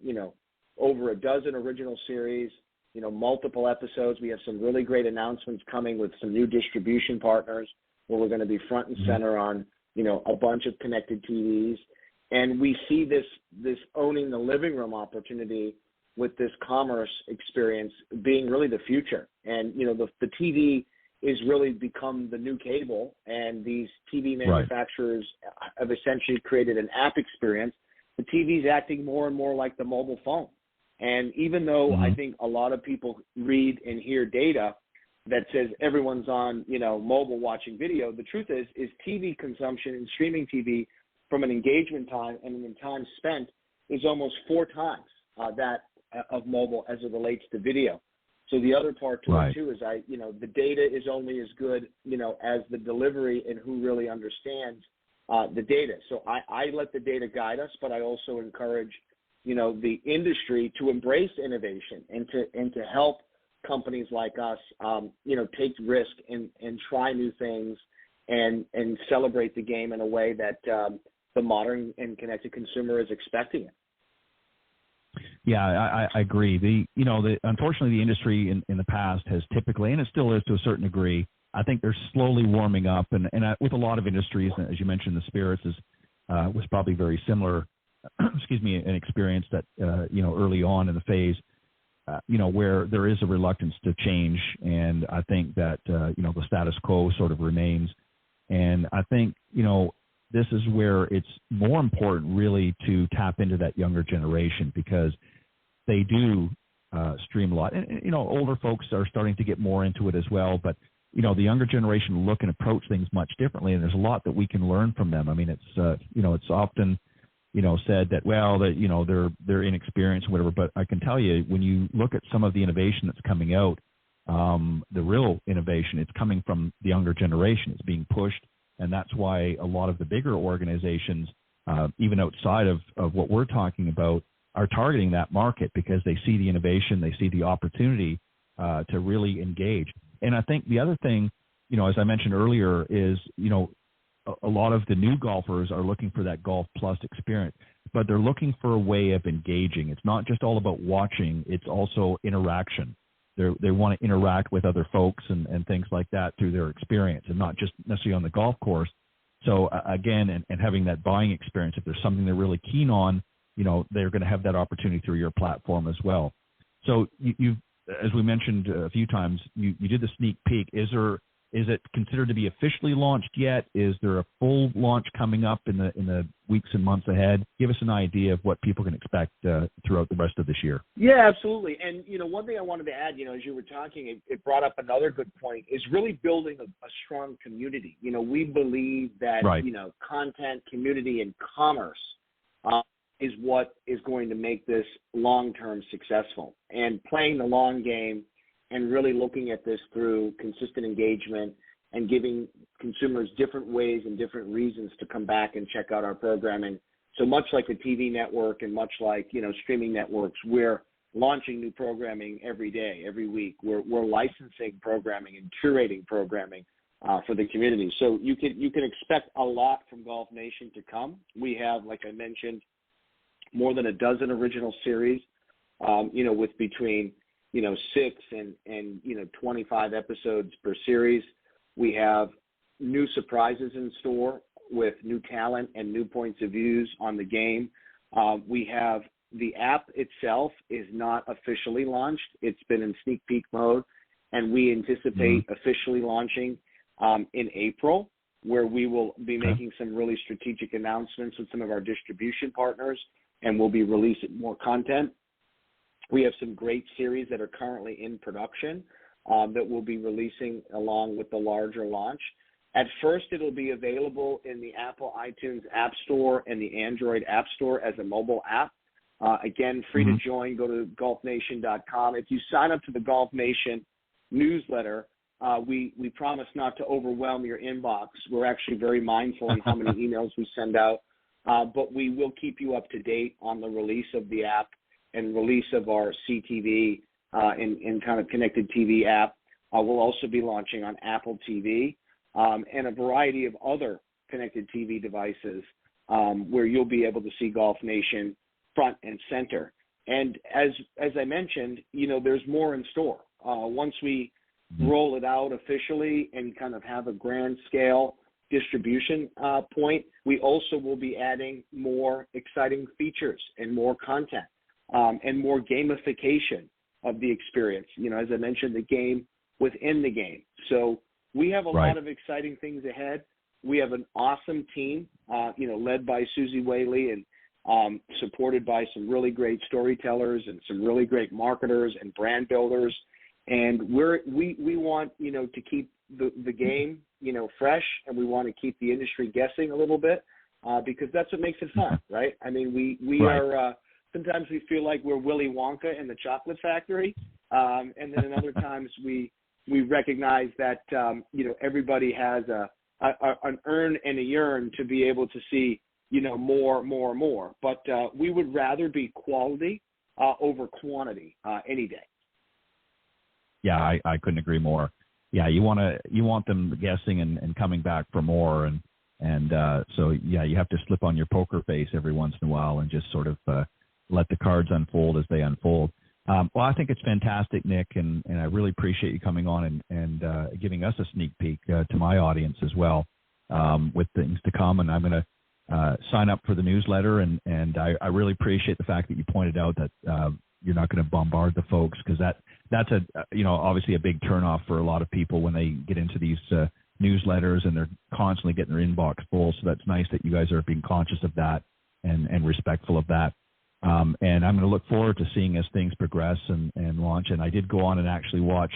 over a dozen original series, multiple episodes. We have some really great announcements coming with some new distribution partners where we're going to be front and center on, a bunch of connected TVs. And we see this owning the living room opportunity with this commerce experience being really the future. And, the TV is really become the new cable, and these TV manufacturers have essentially created an app experience. The TV is acting more and more like the mobile phone. And even though I think a lot of people read and hear data that says everyone's on, mobile watching video, the truth is TV consumption and streaming TV from an engagement time and in time spent is almost 4 times that of mobile as it relates to video. So the other part to it too is the data is only as good, as the delivery and who really understands the data. So I let the data guide us, but I also encourage, the industry to embrace innovation and to help companies like us, take risk and try new things and celebrate the game in a way that the modern and connected consumer is expecting it. Yeah, I agree. Unfortunately, the industry in the past has typically, and it still is to a certain degree, I think they're slowly warming up, and with a lot of industries, as you mentioned, the spirits was probably very similar. Excuse me, an experience that early on in the phase, where there is a reluctance to change, and I think that the status quo sort of remains, and I think this is where it's more important really to tap into that younger generation, because they do stream a lot. And older folks are starting to get more into it as well, but the younger generation look and approach things much differently, and there's a lot that we can learn from them. I mean, it's often said that, well, that they're inexperienced or whatever, but I can tell you, when you look at some of the innovation that's coming out, the real innovation, it's coming from the younger generation. It's being pushed, and that's why a lot of the bigger organizations, even outside of what we're talking about, are targeting that market, because they see the innovation, they see the opportunity to really engage. And I think the other thing, as I mentioned earlier, is, a lot of the new golfers are looking for that Golf Plus experience, but they're looking for a way of engaging. It's not just all about watching, it's also interaction. They want to interact with other folks and things like that through their experience, and not just necessarily on the golf course. So again, and having that buying experience, if there's something they're really keen on, they're going to have that opportunity through your platform as well. So you've, as we mentioned a few times, you did the sneak peek. Is it considered to be officially launched yet? Is there a full launch coming up in the weeks and months ahead? Give us an idea of what people can expect throughout the rest of this year. Yeah, absolutely. And, one thing I wanted to add, as you were talking, it brought up another good point, is really building a strong community. We believe that, right. Content, community, and commerce is what is going to make this long-term successful. And playing the long game and really looking at this through consistent engagement and giving consumers different ways and different reasons to come back and check out our programming. So much like the TV network and much like, streaming networks, we're launching new programming every day, every week. We're licensing programming and curating programming for the community. So you can expect a lot from Golf Nation to come. We have, like I mentioned, more than a dozen original series, with between 6 and 25 episodes per series. We have new surprises in store with new talent and new points of views on the game. We have the app itself is not officially launched. It's been in sneak peek mode, and we anticipate officially launching in April, where we will be making some really strategic announcements with some of our distribution partners, and we'll be releasing more content. We have some great series that are currently in production that we'll be releasing along with the larger launch. At first, it'll be available in the Apple iTunes App Store and the Android App Store as a mobile app. Again, free to join. Go to golfnation.com. If you sign up to the Golf Nation newsletter, we promise not to overwhelm your inbox. We're actually very mindful in how many emails we send out, but we will keep you up to date on the release of the app and release of our CTV and kind of connected TV app. We'll also be launching on Apple TV and a variety of other connected TV devices where you'll be able to see Golf Nation front and center. And as I mentioned, there's more in store. Once we roll it out officially and kind of have a grand scale distribution point, we also will be adding more exciting features and more content. And more gamification of the experience. As I mentioned, the game within the game. So we have a lot of exciting things ahead. We have an awesome team, led by Susie Whaley and supported by some really great storytellers and some really great marketers and brand builders. And we want, to keep the game, fresh, and we want to keep the industry guessing a little bit because that's what makes it fun, right? I mean, we are. Sometimes we feel like we're Willy Wonka in the chocolate factory, and then in other times we recognize that everybody has an earn and a yearn to be able to see more. But we would rather be quality over quantity any day. Yeah, I couldn't agree more. Yeah, you want them guessing and coming back for more, and so yeah, you have to slip on your poker face every once in a while and just sort of let the cards unfold as they unfold. Well, I think it's fantastic, Nick, and I really appreciate you coming on and giving us a sneak peek to my audience as well with things to come. And I'm going to sign up for the newsletter, and I really appreciate the fact that you pointed out that you're not going to bombard the folks, because that's obviously a big turnoff for a lot of people when they get into these newsletters and they're constantly getting their inbox full. So that's nice that you guys are being conscious of that and respectful of that. And I'm going to look forward to seeing as things progress and launch. And I did go on and actually watch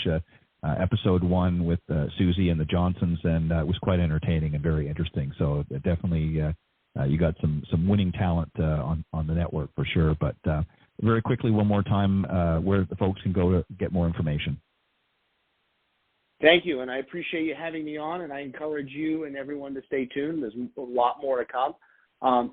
episode 1 with Susie and the Johnsons, and it was quite entertaining and very interesting. So definitely you got some winning talent on the network for sure. But very quickly, one more time, where the folks can go to get more information. Thank you, and I appreciate you having me on, and I encourage you and everyone to stay tuned. There's a lot more to come.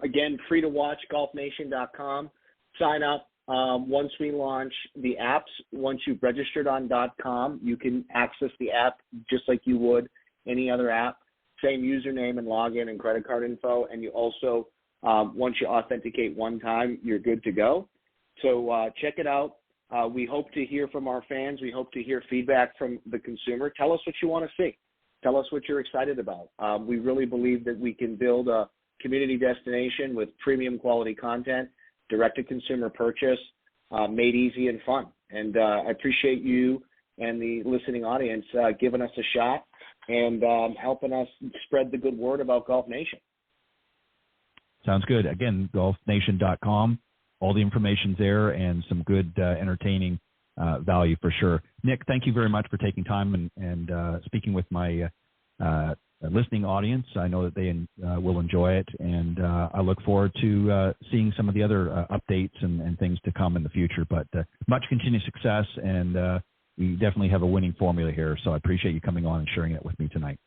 Again, free to watch, golfnation.com. Sign up once we launch the apps. Once you've registered on .com, you can access the app just like you would any other app. Same username and login and credit card info, and you also, once you authenticate one time, you're good to go. So check it out. We hope to hear from our fans. We hope to hear feedback from the consumer. Tell us what you want to see. Tell us what you're excited about. We really believe that we can build a community destination with premium quality content, direct-to-consumer purchase, made easy and fun. And I appreciate you and the listening audience giving us a shot and helping us spread the good word about Golf Nation. Sounds good. Again, golfnation.com. All the information's there, and some good entertaining value for sure. Nick, thank you very much for taking time and speaking with my listening audience. I know that they will enjoy it, and I look forward to seeing some of the other updates and things to come in the future. But much continued success, and we definitely have a winning formula here. So I appreciate you coming on and sharing it with me tonight.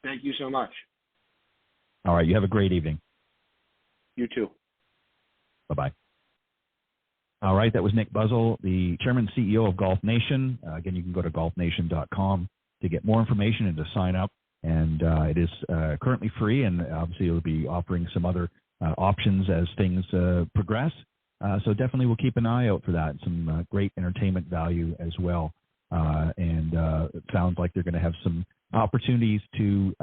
Thank you so much. All right. You have a great evening. You too. Bye-bye. All right, that was Nick Buzzell, the chairman and CEO of Golf Nation. Again, you can go to golfnation.com to get more information and to sign up. And it is currently free, and obviously it'll be offering some other options as things progress. So definitely we'll keep an eye out for that. Some great entertainment value as well. And it sounds like they're going to have some opportunities to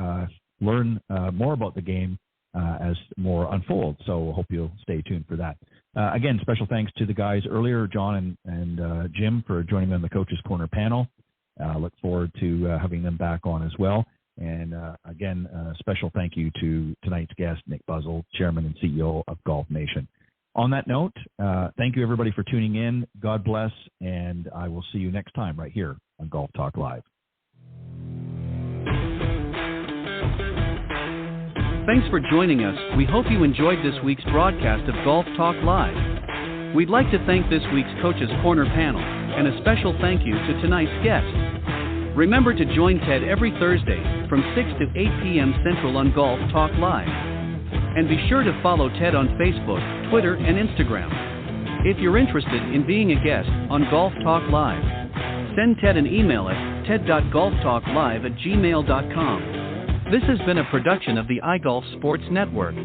learn more about the game as more unfolds. So hope you'll stay tuned for that. Again, special thanks to the guys earlier, John and Jim, for joining me on the Coach's Corner panel. Look forward to having them back on as well. And again, special thank you to tonight's guest, Nick Buzzell, Chairman and CEO of Golf Nation. On that note, thank you everybody for tuning in. God bless, and I will see you next time right here on Golf Talk Live. Thanks for joining us. We hope you enjoyed this week's broadcast of Golf Talk Live. We'd like to thank this week's Coach's Corner panel, and a special thank you to tonight's guest. Remember to join Ted every Thursday from 6 to 8 p.m. Central on Golf Talk Live. And be sure to follow Ted on Facebook, Twitter, and Instagram. If you're interested in being a guest on Golf Talk Live, send Ted an email at ted.golftalklive@gmail.com. This has been a production of the iGolf Sports Network.